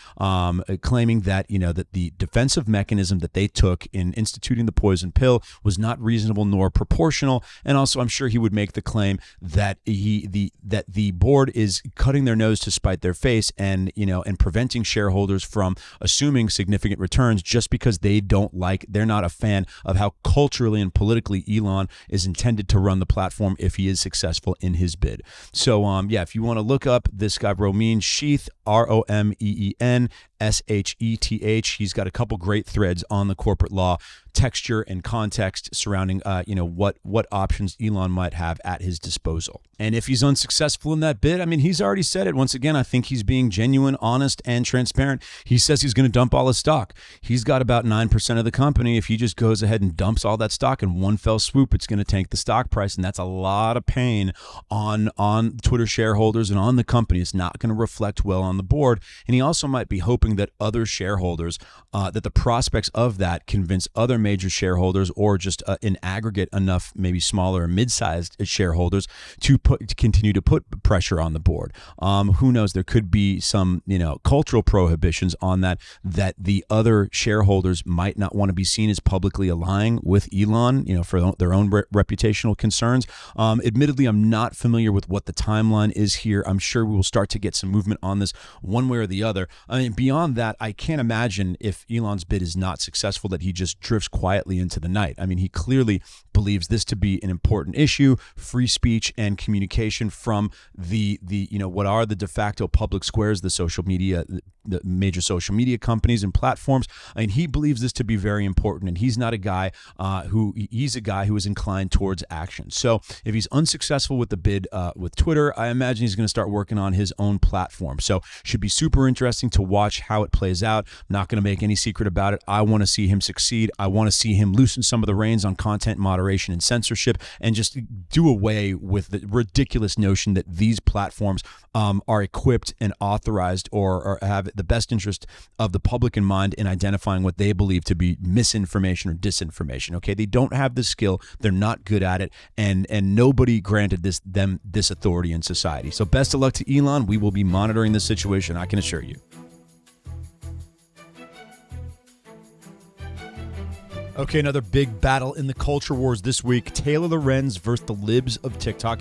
Speaker 1: claiming that, that the defensive mechanism that they took in instituting the poison pill was not reasonable nor proportional. And also, I'm sure he would make the claim that the board is cutting their nose to spite their face, and preventing shareholders from assuming significant returns just because they're not a fan of how culturally and politically Elon is intended to run the platform if he is successful in his bid. So if you want to look up this guy, Romain Sheath, Romeen Sheth, he's got a couple great threads on the corporate law texture and context surrounding what options Elon might have at his disposal. And if he's unsuccessful in that bid, he's already said it. Once again, I think he's being genuine, honest, and transparent. He says he's going to dump all his stock. He's got about 9% of the company. If he just goes ahead and dumps all that stock in one fell swoop, it's going to tank the stock price, and that's a lot of pain on Twitter shareholders and on the company. It's not going to reflect well on the board. And he also might be hoping that other shareholders, that the prospects of that convince other major shareholders, or just in aggregate enough maybe smaller or mid-sized shareholders to continue to put pressure on the board. Who knows? There could be some cultural prohibitions on that the other shareholders might not want to be seen as publicly aligning with Elon, for their own reputational concerns. Admittedly, I'm not familiar with what the timeline is here. I'm sure we will start to get some movement on this one way or the other. Beyond that, I can't imagine, if Elon's bid is not successful, that he just drifts quietly into the night. He clearly believes this to be an important issue: free speech and communication from the what are the de facto public squares, the social media, the major social media companies and platforms. He believes this to be very important, and he's not a guy he's a guy who is inclined towards action. So if he's unsuccessful with the bid with Twitter, I imagine he's going to start working on his own platform. So should be super interesting to watch how it plays out. I'm not going to make any secret about it. I want to see him succeed. I want to see him loosen some of the reins on content moderation and censorship, and just do away with the ridiculous notion that these platforms are equipped and authorized or have the best interest of the public in mind in identifying what they believe to be misinformation or disinformation. Okay, they don't have the skill. They're not good at it, and nobody granted them this authority in society. So best of luck to Elon. We will be monitoring this situation, I can assure you. Okay, another big battle in the culture wars this week. Taylor Lorenz versus the Libs of TikTok.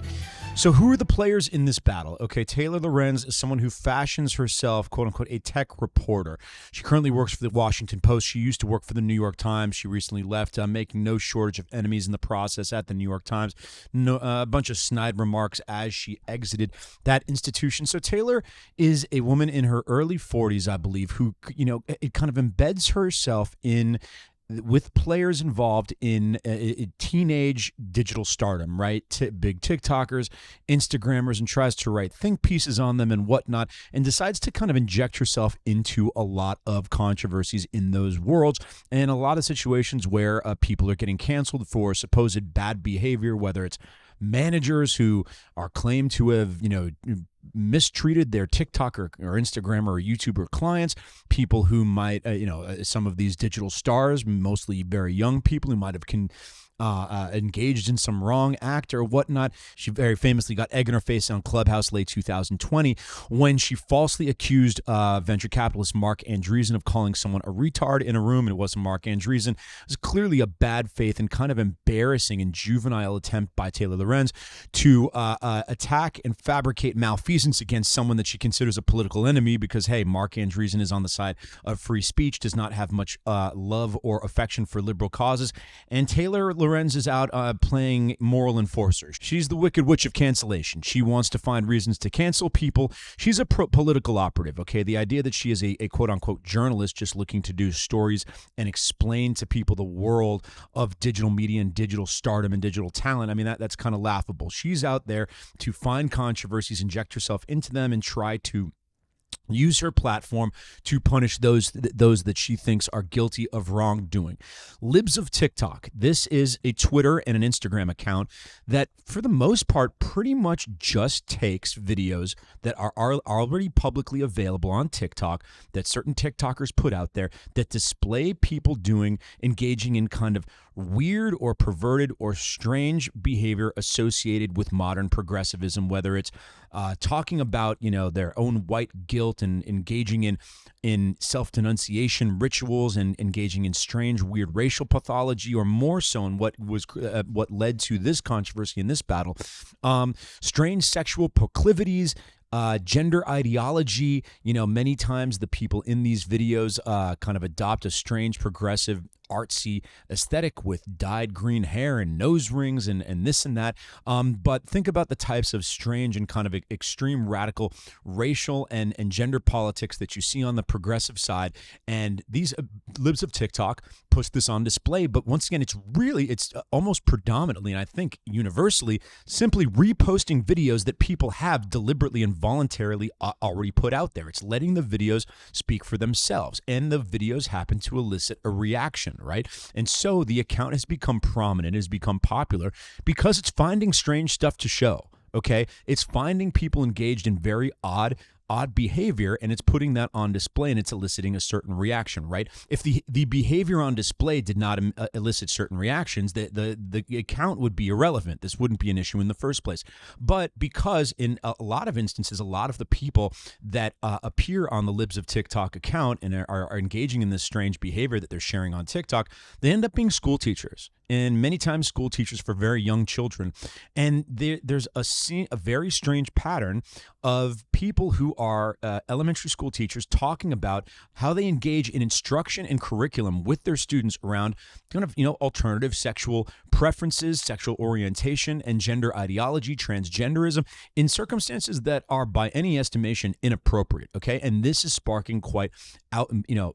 Speaker 1: So who are the players in this battle? Okay, Taylor Lorenz is someone who fashions herself, quote unquote, a tech reporter. She currently works for the Washington Post. She used to work for the New York Times. She recently left, making no shortage of enemies in the process at the New York Times. A bunch of snide remarks as she exited that institution. So Taylor is a woman in her early 40s, I believe, who, it kind of embeds herself with players involved in teenage digital stardom, right? Big TikTokers, Instagrammers, and tries to write think pieces on them and whatnot, and decides to kind of inject herself into a lot of controversies in those worlds, and a lot of situations where people are getting canceled for supposed bad behavior, whether it's managers who are claimed to have, mistreated their TikTok or Instagram or YouTuber clients, people who might, some of these digital stars, mostly very young people who might have engaged in some wrong act or whatnot. She very famously got egg in her face on Clubhouse late 2020 when she falsely accused venture capitalist Mark Andreessen of calling someone a retard in a room, and it wasn't Mark Andreessen. It was clearly a bad faith and kind of embarrassing and juvenile attempt by Taylor Lorenz to attack and fabricate malfeasance against someone that she considers a political enemy because, hey, Mark Andreessen is on the side of free speech, does not have much love or affection for liberal causes, and Taylor Lorenz is out playing moral enforcer. She's the Wicked Witch of cancellation. She wants to find reasons to cancel people. She's a political operative, okay? The idea that she is a quote-unquote journalist just looking to do stories and explain to people the world of digital media and digital stardom and digital talent, that's kind of laughable. She's out there to find controversies, inject herself into them, and try to use her platform to punish those that she thinks are guilty of wrongdoing. Libs of TikTok. This is a Twitter and an Instagram account that, for the most part, pretty much just takes videos that are already publicly available on TikTok that certain TikTokers put out there that display people engaging in kind of weird or perverted or strange behavior associated with modern progressivism, whether it's talking about, their own white guilt and engaging in self-denunciation rituals and engaging in strange, weird racial pathology, or more so in what led to this controversy in this battle, strange sexual proclivities, gender ideology. Many times the people in these videos kind of adopt a strange, progressive, artsy aesthetic with dyed green hair and nose rings and this and that. But think about the types of strange and kind of extreme radical racial and gender politics that you see on the progressive side. And these Libs of TikTok puts this on display. But once again, it's almost predominantly, and I think universally, simply reposting videos that people have deliberately and voluntarily already put out there. It's letting the videos speak for themselves, and the videos happen to elicit a reaction, right? And so the account has become prominent, has become popular because it's finding strange stuff to show. Okay, it's finding people engaged in very odd behavior, and it's putting that on display, and it's eliciting a certain reaction, right? If the behavior on display did not elicit certain reactions, the account would be irrelevant. This wouldn't be an issue in the first place. But because in a lot of instances, a lot of the people that appear on the Libs of TikTok account and are engaging in this strange behavior that they're sharing on TikTok, they end up being school teachers. And many times school teachers for very young children. And there's a very strange pattern of people who are elementary school teachers talking about how they engage in instruction and curriculum with their students around kind of, alternative sexual preferences, sexual orientation, and gender ideology, transgenderism, in circumstances that are by any estimation inappropriate. Okay. And this is sparking quite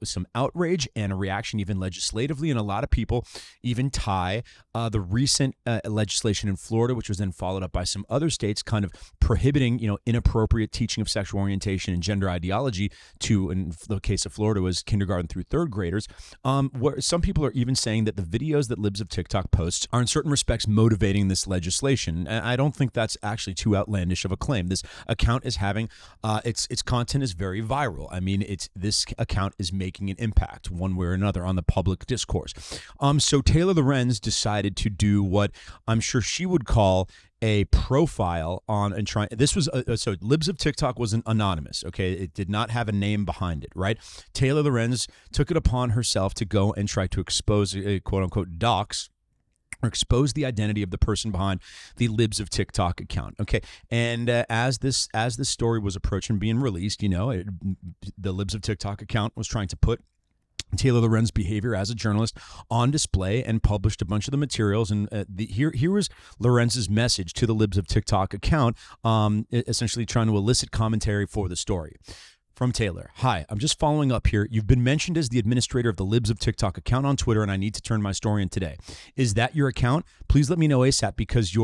Speaker 1: some outrage and a reaction even legislatively. And a lot of people even tie the recent legislation in Florida, which was then followed up by some other states, kind of prohibiting, inappropriate teaching of sexual orientation and gender ideology to, in the case of Florida, was kindergarten through third graders. Where some people are even saying that the videos that Libs of TikTok posts are in certain respects motivating this legislation. And I don't think that's actually too outlandish of a claim. This account is having its content is very viral. I mean, this account is making an impact one way or another on the public discourse. So Taylor Lorenz decided to do what I'm sure she would call a profile on and try. This was so Libs of TikTok was an anonymous. Okay, it did not have a name behind it. Right. Taylor Lorenz took it upon herself to go and try to expose a quote unquote dox, or expose the identity of the person behind the Libs of TikTok account. Okay, and as this story was approaching being released, the Libs of TikTok account was trying to put Taylor Lorenz's behavior as a journalist on display and published a bunch of the materials. And here was Lorenz's message to the Libs of TikTok account, essentially trying to elicit commentary for the story. From Taylor. Hi, I'm just following up here. You've been mentioned as the administrator of the Libs of TikTok account on Twitter, and I need to turn my story in today. Is that your account? Please let me know ASAP, because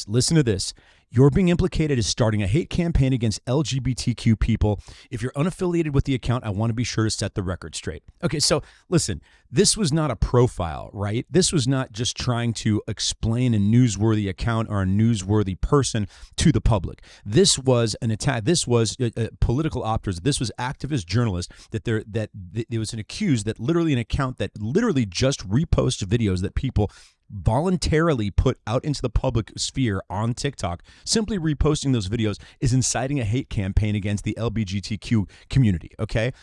Speaker 1: listen to this. You're being implicated as starting a hate campaign against LGBTQ people. If you're unaffiliated with the account, I want to be sure to set the record straight. Okay, so listen, this was not a profile, right? This was not just trying to explain a newsworthy account or a newsworthy person to the public. This was an attack. This was political opters. This was activist journalists that there was an accused that literally an account that literally just reposts videos that people voluntarily put out into the public sphere on TikTok. Simply reposting those videos is inciting a hate campaign against the LGBTQ community. Okay.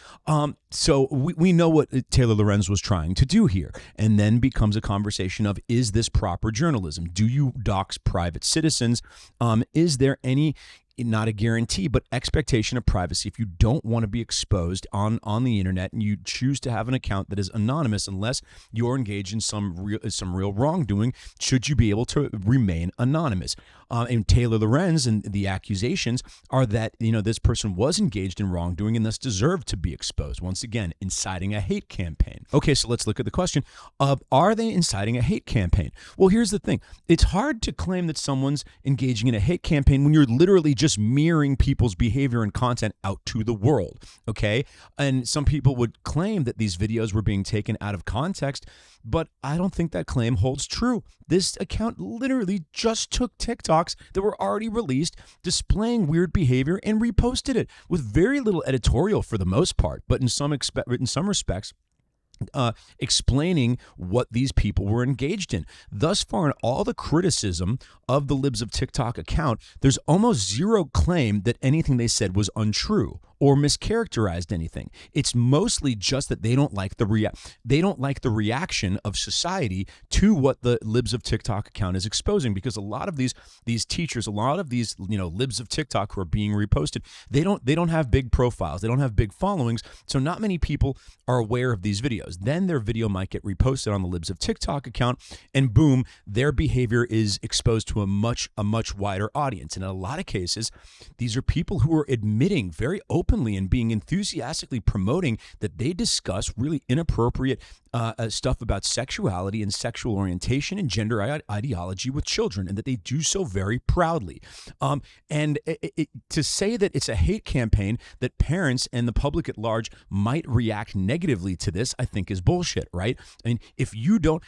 Speaker 1: So we know what Taylor Lorenz was trying to do here, and then becomes a conversation of, is this proper journalism? Do you dox private citizens? Is there any, not a guarantee, but expectation of privacy if you don't want to be exposed on the internet and you choose to have an account that is anonymous unless you're engaged in some real wrongdoing? Should you be able to remain anonymous? And Taylor Lorenz and the accusations are that this person was engaged in wrongdoing and thus deserved to be exposed. Once again, inciting a hate campaign. Okay, so let's look at the question of, are they inciting a hate campaign? Well, here's the thing. It's hard to claim that someone's engaging in a hate campaign when you're literally just just mirroring people's behavior and content out to the world, okay? And some people would claim that these videos were being taken out of context, but I don't think that claim holds true. This account literally just took TikToks that were already released, displaying weird behavior, and reposted it with very little editorial for the most part, but in some respects, explaining what these people were engaged in. Thus far, in all the criticism of the Libs of TikTok account, there's almost zero claim that anything they said was untrue or mischaracterized anything. It's mostly just that they don't like the reaction of society to what the Libs of TikTok account is exposing, because a lot of these teachers, a lot of these Libs of TikTok who are being reposted, they don't have big profiles, they don't have big followings, so not many people are aware of these videos. Then their video might get reposted on the Libs of TikTok account, and boom, their behavior is exposed to a much wider audience. And in a lot of cases, these are people who are admitting very openly and being enthusiastically promoting that they discuss really inappropriate stuff about sexuality and sexual orientation and gender ideology with children, and that they do so very proudly. To say that it's a hate campaign, that parents and the public at large might react negatively to this, I think is bullshit, right? I mean, if you're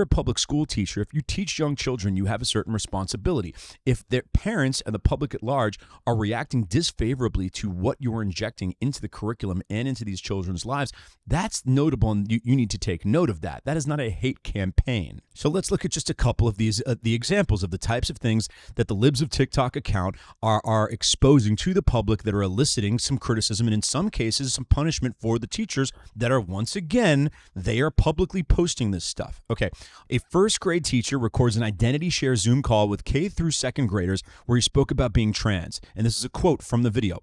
Speaker 1: a public school teacher, if you teach young children, you have a certain responsibility. If their parents and the public at large are reacting disfavorably to what you're injecting into the curriculum and into these children's lives, that's notable, and you need to take note of that. That is not a hate campaign. So let's look at just a couple of these, the examples of the types of things that the Libs of TikTok account are exposing to the public that are eliciting some criticism and in some cases some punishment for the teachers that are, once again, they are publicly posting this stuff. Okay, a first grade teacher records an identity share Zoom call with K through second graders where he spoke about being trans. And this is a quote from the video.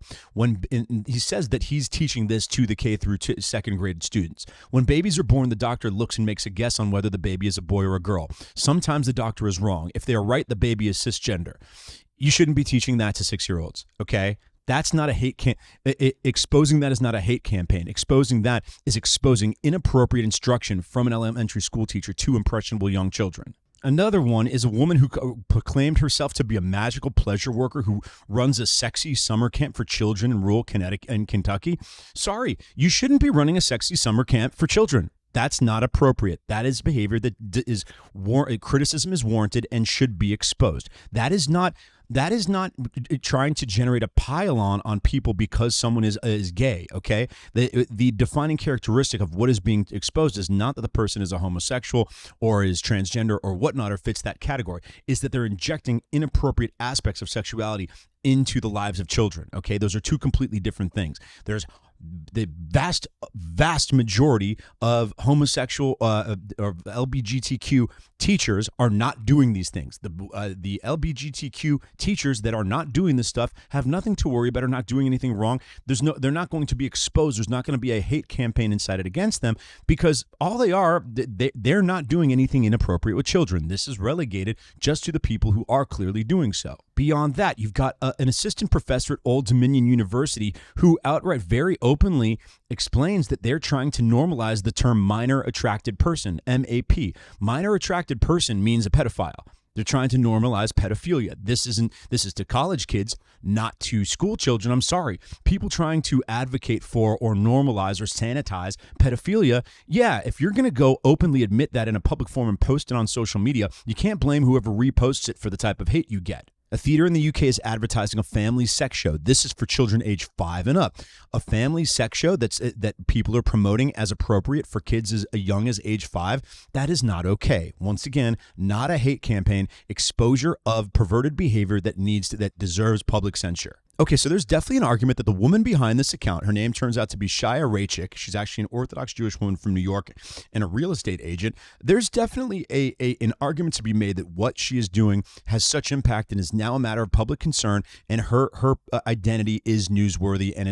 Speaker 1: He says that he's teaching this to the K through second grade students. When babies are born, the doctor looks and makes a guess on whether the baby is a boy or a girl. Sometimes the doctor is wrong. If they are right, the baby is cisgender. You shouldn't be teaching that to 6-year-olds, okay? That's not a hate exposing that is not a hate campaign. Exposing that is exposing inappropriate instruction from an elementary school teacher to impressionable young children. Another one is a woman who proclaimed herself to be a magical pleasure worker who runs a sexy summer camp for children in rural Connecticut and Kentucky. Sorry, you shouldn't be running a sexy summer camp for children. That's not appropriate. That is behavior that is criticism is warranted and should be exposed. That is not trying to generate a pile on people because someone is gay, okay? The defining characteristic of what is being exposed is not that the person is a homosexual or is transgender or whatnot or fits that category. Is that they're injecting inappropriate aspects of sexuality into the lives of children, okay? Those are two completely different things. There's the vast majority of homosexual or LGBTQ teachers are not doing these things. The LGBTQ teachers that are not doing this stuff have nothing to worry about, are not doing anything wrong. They're not going to be exposed. There's not going to be a hate campaign incited against them because all they're not doing anything inappropriate with children. This is relegated just to the people who are clearly doing so. Beyond that, you've got an assistant professor at Old Dominion University who outright very openly explains that they're trying to normalize the term minor attracted person, MAP. Minor attracted person means a pedophile. They're trying to normalize pedophilia. This is to college kids, not to school children. I'm sorry. People trying to advocate for or normalize or sanitize pedophilia. Yeah, if you're going to go openly admit that in a public forum and post it on social media, you can't blame whoever reposts it for the type of hate you get. A theater in the UK is advertising a family sex show. This is for children age 5 and up. A family sex show that people are promoting as appropriate for kids as young as age 5. That is not okay. Once again, not a hate campaign. Exposure of perverted behavior that deserves public censure. Okay, so there's definitely an argument that the woman behind this account, her name turns out to be Shia Raichik. She's actually an Orthodox Jewish woman from New York and a real estate agent. There's definitely an argument to be made that what she is doing has such impact and is now a matter of public concern, and her identity is newsworthy, and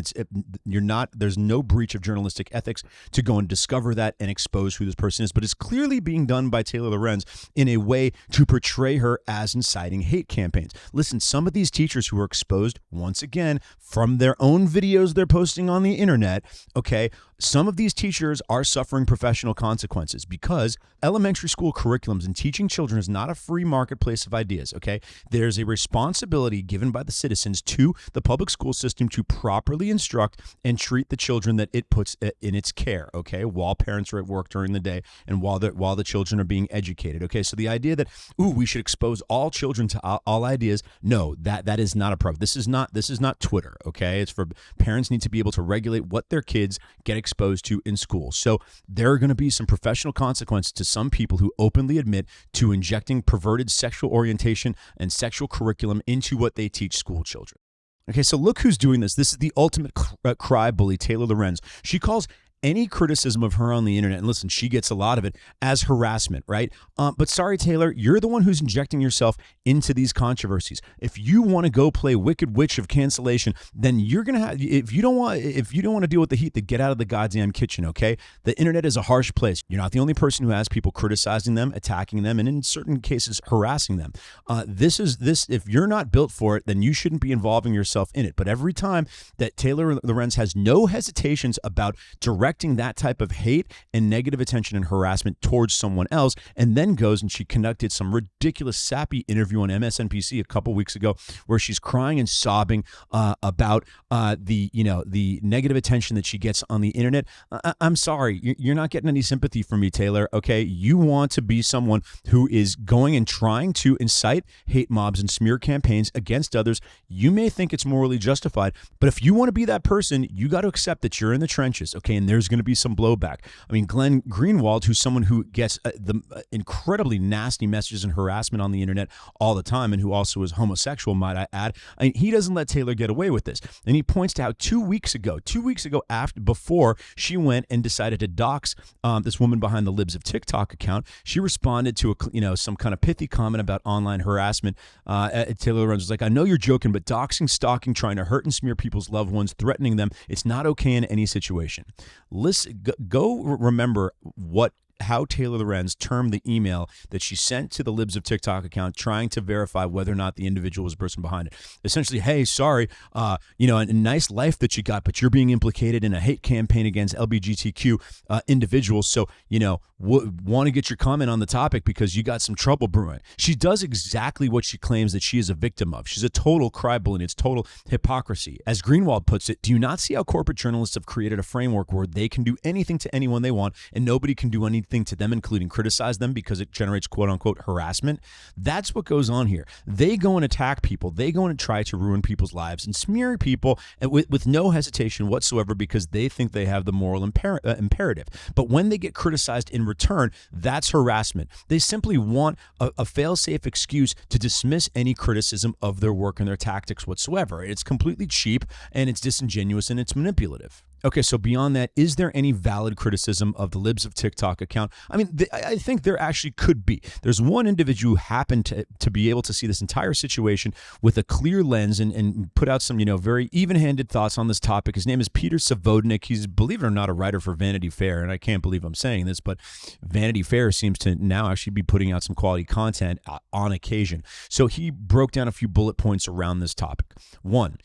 Speaker 1: there's no breach of journalistic ethics to go and discover that and expose who this person is. But it's clearly being done by Taylor Lorenz in a way to portray her as inciting hate campaigns. Listen, some of these teachers who are exposed, once once again, from their own videos they're posting on the internet, okay, some of these teachers are suffering professional consequences because elementary school curriculums and teaching children is not a free marketplace of ideas, okay? There's a responsibility given by the citizens to the public school system to properly instruct and treat the children that it puts in its care, okay, while parents are at work during the day and while the children are being educated, okay? So the idea that, we should expose all children to all ideas, no, that is not a problem. This is not Twitter, okay? It's for parents need to be able to regulate what their kids get exposed to in school. So there are going to be some professional consequences to some people who openly admit to injecting perverted sexual orientation and sexual curriculum into what they teach school children. Okay, so look who's doing this. This is the ultimate cry bully, Taylor Lorenz. She calls any criticism of her on the internet, and listen, she gets a lot of it, as harassment, right? But sorry, Taylor, you're the one who's injecting yourself into these controversies. If you want to go play Wicked Witch of cancellation, then you're gonna have. If you don't want to deal with the heat, then get out of the goddamn kitchen. Okay, the internet is a harsh place. You're not the only person who has people criticizing them, attacking them, and in certain cases harassing them. This. If you're not built for it, then you shouldn't be involving yourself in it. But every time that Taylor Lorenz has no hesitations about directing that type of hate and negative attention and harassment towards someone else, and then goes and she conducted some ridiculous sappy interview on MSNBC a couple weeks ago where she's crying and sobbing about the negative attention that she gets on the internet. I'm sorry, you're not getting any sympathy from me, Taylor. Okay, you want to be someone who is going and trying to incite hate mobs and smear campaigns against others. You may think it's morally justified, but if you want to be that person, you got to accept that you're in the trenches, okay, and there's going to be some blowback. I mean, Glenn Greenwald, who's someone who gets the incredibly nasty messages and harassment on the internet all the time, and who also is homosexual, might I add, he doesn't let Taylor get away with this. And he points to how 2 weeks ago, before she went and decided to dox this woman behind the Libs of Tik Tok account, she responded to some kind of pithy comment about online harassment. Taylor Lorenz was like, "I know you're joking, but doxing, stalking, trying to hurt and smear people's loved ones, threatening them, it's not okay in any situation." Listen, go remember how Taylor Lorenz termed the email that she sent to the Libs of Tik Tok account trying to verify whether or not the individual was the person behind it. Essentially, hey, sorry, a nice life that you got, but you're being implicated in a hate campaign against LGBTQ individuals. So, want to get your comment on the topic because you got some trouble brewing. She does exactly what she claims that she is a victim of. She's a total crybaby, and it's total hypocrisy. As Greenwald puts it, do you not see how corporate journalists have created a framework where they can do anything to anyone they want and nobody can do anything to them, including criticize them because it generates quote unquote harassment? That's what goes on here. They go and attack people. They go and try to ruin people's lives and smear people with no hesitation whatsoever because they think they have the moral imperative. But when they get criticized in return, that's harassment. They simply want a fail-safe excuse to dismiss any criticism of their work and their tactics whatsoever. It's completely cheap and it's disingenuous and it's manipulative. Okay, so beyond that, is there any valid criticism of the Libs of Tik Tok account? I mean, I think there actually could be. There's one individual who happened to be able to see this entire situation with a clear lens and put out some, very even-handed thoughts on this topic. His name is Peter Savodnik. He's, believe it or not, a writer for Vanity Fair, and I can't believe I'm saying this, but Vanity Fair seems to now actually be putting out some quality content on occasion. So he broke down a few bullet points around this topic. One,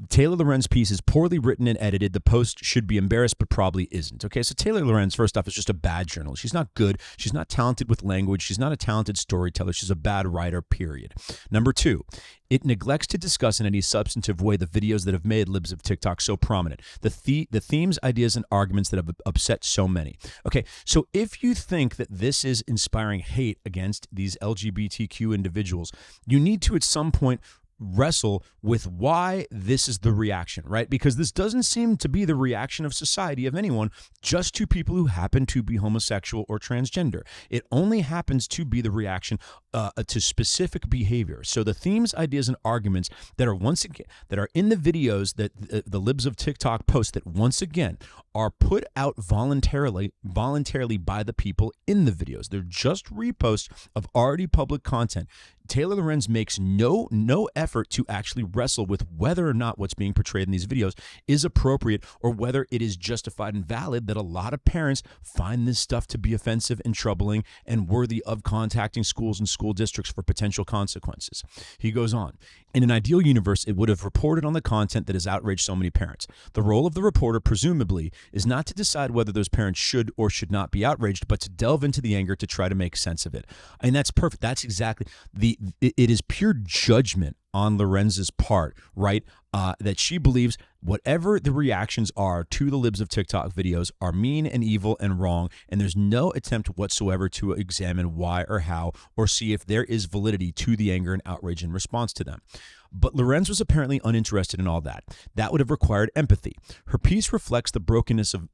Speaker 1: Taylor Lorenz piece is poorly written and edited. The post should be embarrassed, but probably isn't. Okay, so Taylor Lorenz, first off, is just a bad journalist. She's not good. She's not talented with language. She's not a talented storyteller. She's a bad writer, period. Number two, it neglects to discuss in any substantive way the videos that have made Libs of Tik Tok so prominent, the themes, ideas, and arguments that have upset so many. Okay, so if you think that this is inspiring hate against these LGBTQ individuals, you need to at some point wrestle with why this is the reaction, right? Because this doesn't seem to be the reaction of society, of anyone, just to people who happen to be homosexual or transgender. It only happens to be the reaction to specific behavior. So the themes, ideas, and arguments that are in the videos that the Libs of Tik Tok post that once again are put out voluntarily by the people in the videos. They're just reposts of already public content. Taylor Lorenz makes no effort to actually wrestle with whether or not what's being portrayed in these videos is appropriate or whether it is justified and valid that a lot of parents find this stuff to be offensive and troubling and worthy of contacting schools and school school districts for potential consequences. He goes on, in an ideal universe, it would have reported on the content that has outraged so many parents. The role of the reporter, presumably, is not to decide whether those parents should or should not be outraged, but to delve into the anger to try to make sense of it. And that's perfect. That's exactly it is pure judgment on Lorenz's part, right? That she believes whatever the reactions are to the Libs of TikTok videos are mean and evil and wrong, and there's no attempt whatsoever to examine why or how or see if there is validity to the anger and outrage in response to them. But Lorenz was apparently uninterested in all that. That would have required empathy. Her piece reflects the brokenness of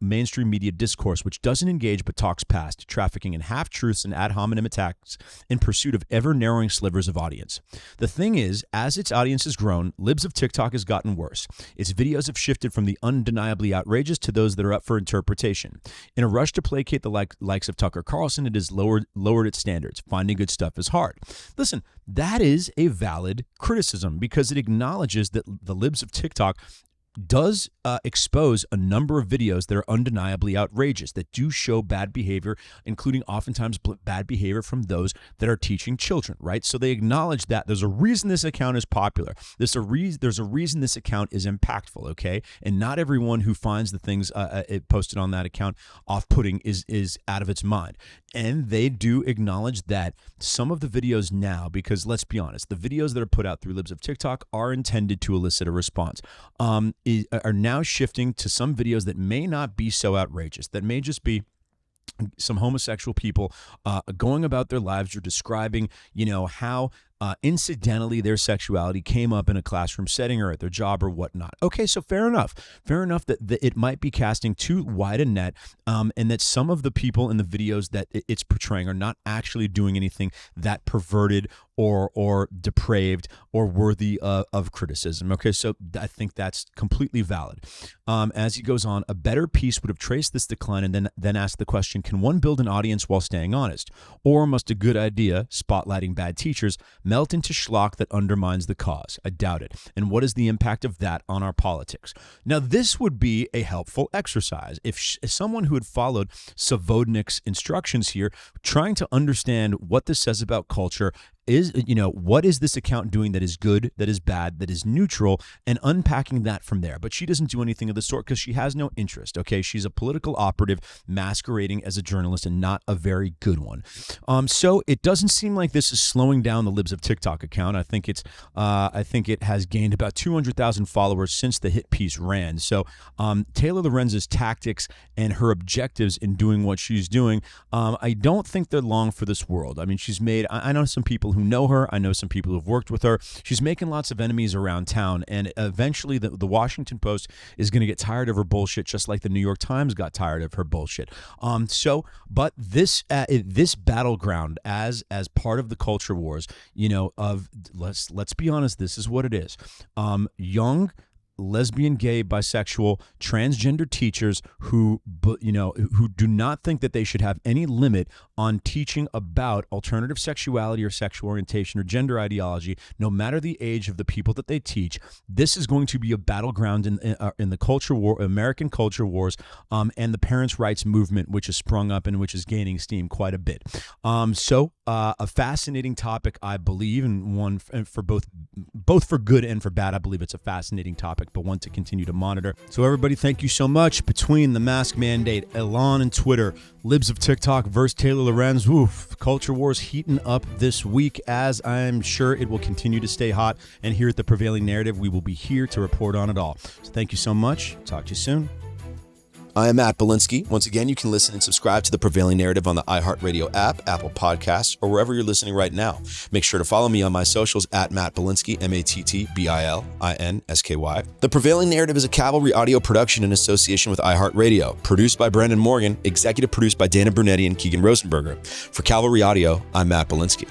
Speaker 1: mainstream media discourse, which doesn't engage but talks past, trafficking in half-truths and ad hominem attacks in pursuit of ever-narrowing slivers of audience. The thing is, as its audience has grown, Libs of TikTok has gotten worse. Its videos have shifted from the undeniably outrageous to those that are up for interpretation. In a rush to placate the likes of Tucker Carlson, it has lowered its standards. Finding good stuff is hard. Listen, that is a valid criticism because it acknowledges that the Libs of TikTok does expose a number of videos that are undeniably outrageous, that do show bad behavior, including oftentimes bad behavior from those that are teaching children, right? So they acknowledge that there's a reason this account is popular. There's a reason this account is impactful, okay? And not everyone who finds the things posted on that account off-putting is out of its mind. And they do acknowledge that some of the videos now, because let's be honest, the videos that are put out through Libs of TikTok are intended to elicit a response, are now shifting to some videos that may not be so outrageous, that may just be some homosexual people going about their lives or describing, how incidentally their sexuality came up in a classroom setting or at their job or whatnot. Okay, so fair enough that it might be casting too wide a net, and that some of the people in the videos that it's portraying are not actually doing anything that perverted or depraved or worthy of criticism. Okay, so I think that's completely valid. As he goes on, a better piece would have traced this decline and then asked the question, can one build an audience while staying honest? Or must a good idea, spotlighting bad teachers, melt into schlock that undermines the cause? I doubt it. And what is the impact of that on our politics? Now, this would be a helpful exercise. If someone who had followed Savodnik's instructions here, trying to understand what this says about culture, is, what is this account doing that is good, that is bad, that is neutral, and unpacking that from there. But she doesn't do anything of the sort because she has no interest, okay? She's a political operative masquerading as a journalist and not a very good one. So it doesn't seem like this is slowing down the Libs of TikTok account. I think it has gained about 200,000 followers since the hit piece ran. So Taylor Lorenz's tactics and her objectives in doing what she's doing, I don't think they're long for this world. I mean, I know some people who know her. I know some people who've worked with her. She's making lots of enemies around town, and eventually the Washington Post is going to get tired of her bullshit, just like the New York Times got tired of her bullshit. But this battleground as part of the culture wars, let's be honest, this is what it is. Young lesbian, gay, bisexual, transgender teachers who do not think that they should have any limit on teaching about alternative sexuality or sexual orientation or gender ideology, no matter the age of the people that they teach. This is going to be a battleground in the culture war, American culture wars, and the parents' rights movement, which has sprung up and which is gaining steam quite a bit. A fascinating topic, I believe, and one for both for good and for bad. I believe it's a fascinating topic, but one to continue to monitor. So everybody, thank you so much. Between the mask mandate, Elon and Twitter, Libs of TikTok versus Taylor Lorenz, culture wars heating up this week, as I'm sure it will continue to stay hot. And here at the Prevailing Narrative, we will be here to report on it all. So thank you so much. Talk to you soon. I am Matt Bilinsky. Once again, you can listen and subscribe to The Prevailing Narrative on the iHeartRadio app, Apple Podcasts, or wherever you're listening right now. Make sure to follow me on my socials at Matt Bilinsky, MattBilinsky. The Prevailing Narrative is a Cavalry audio production in association with iHeartRadio. Produced by Brandon Morgan, executive produced by Dana Brunetti and Keegan Rosenberger. For Cavalry Audio, I'm Matt Bilinsky.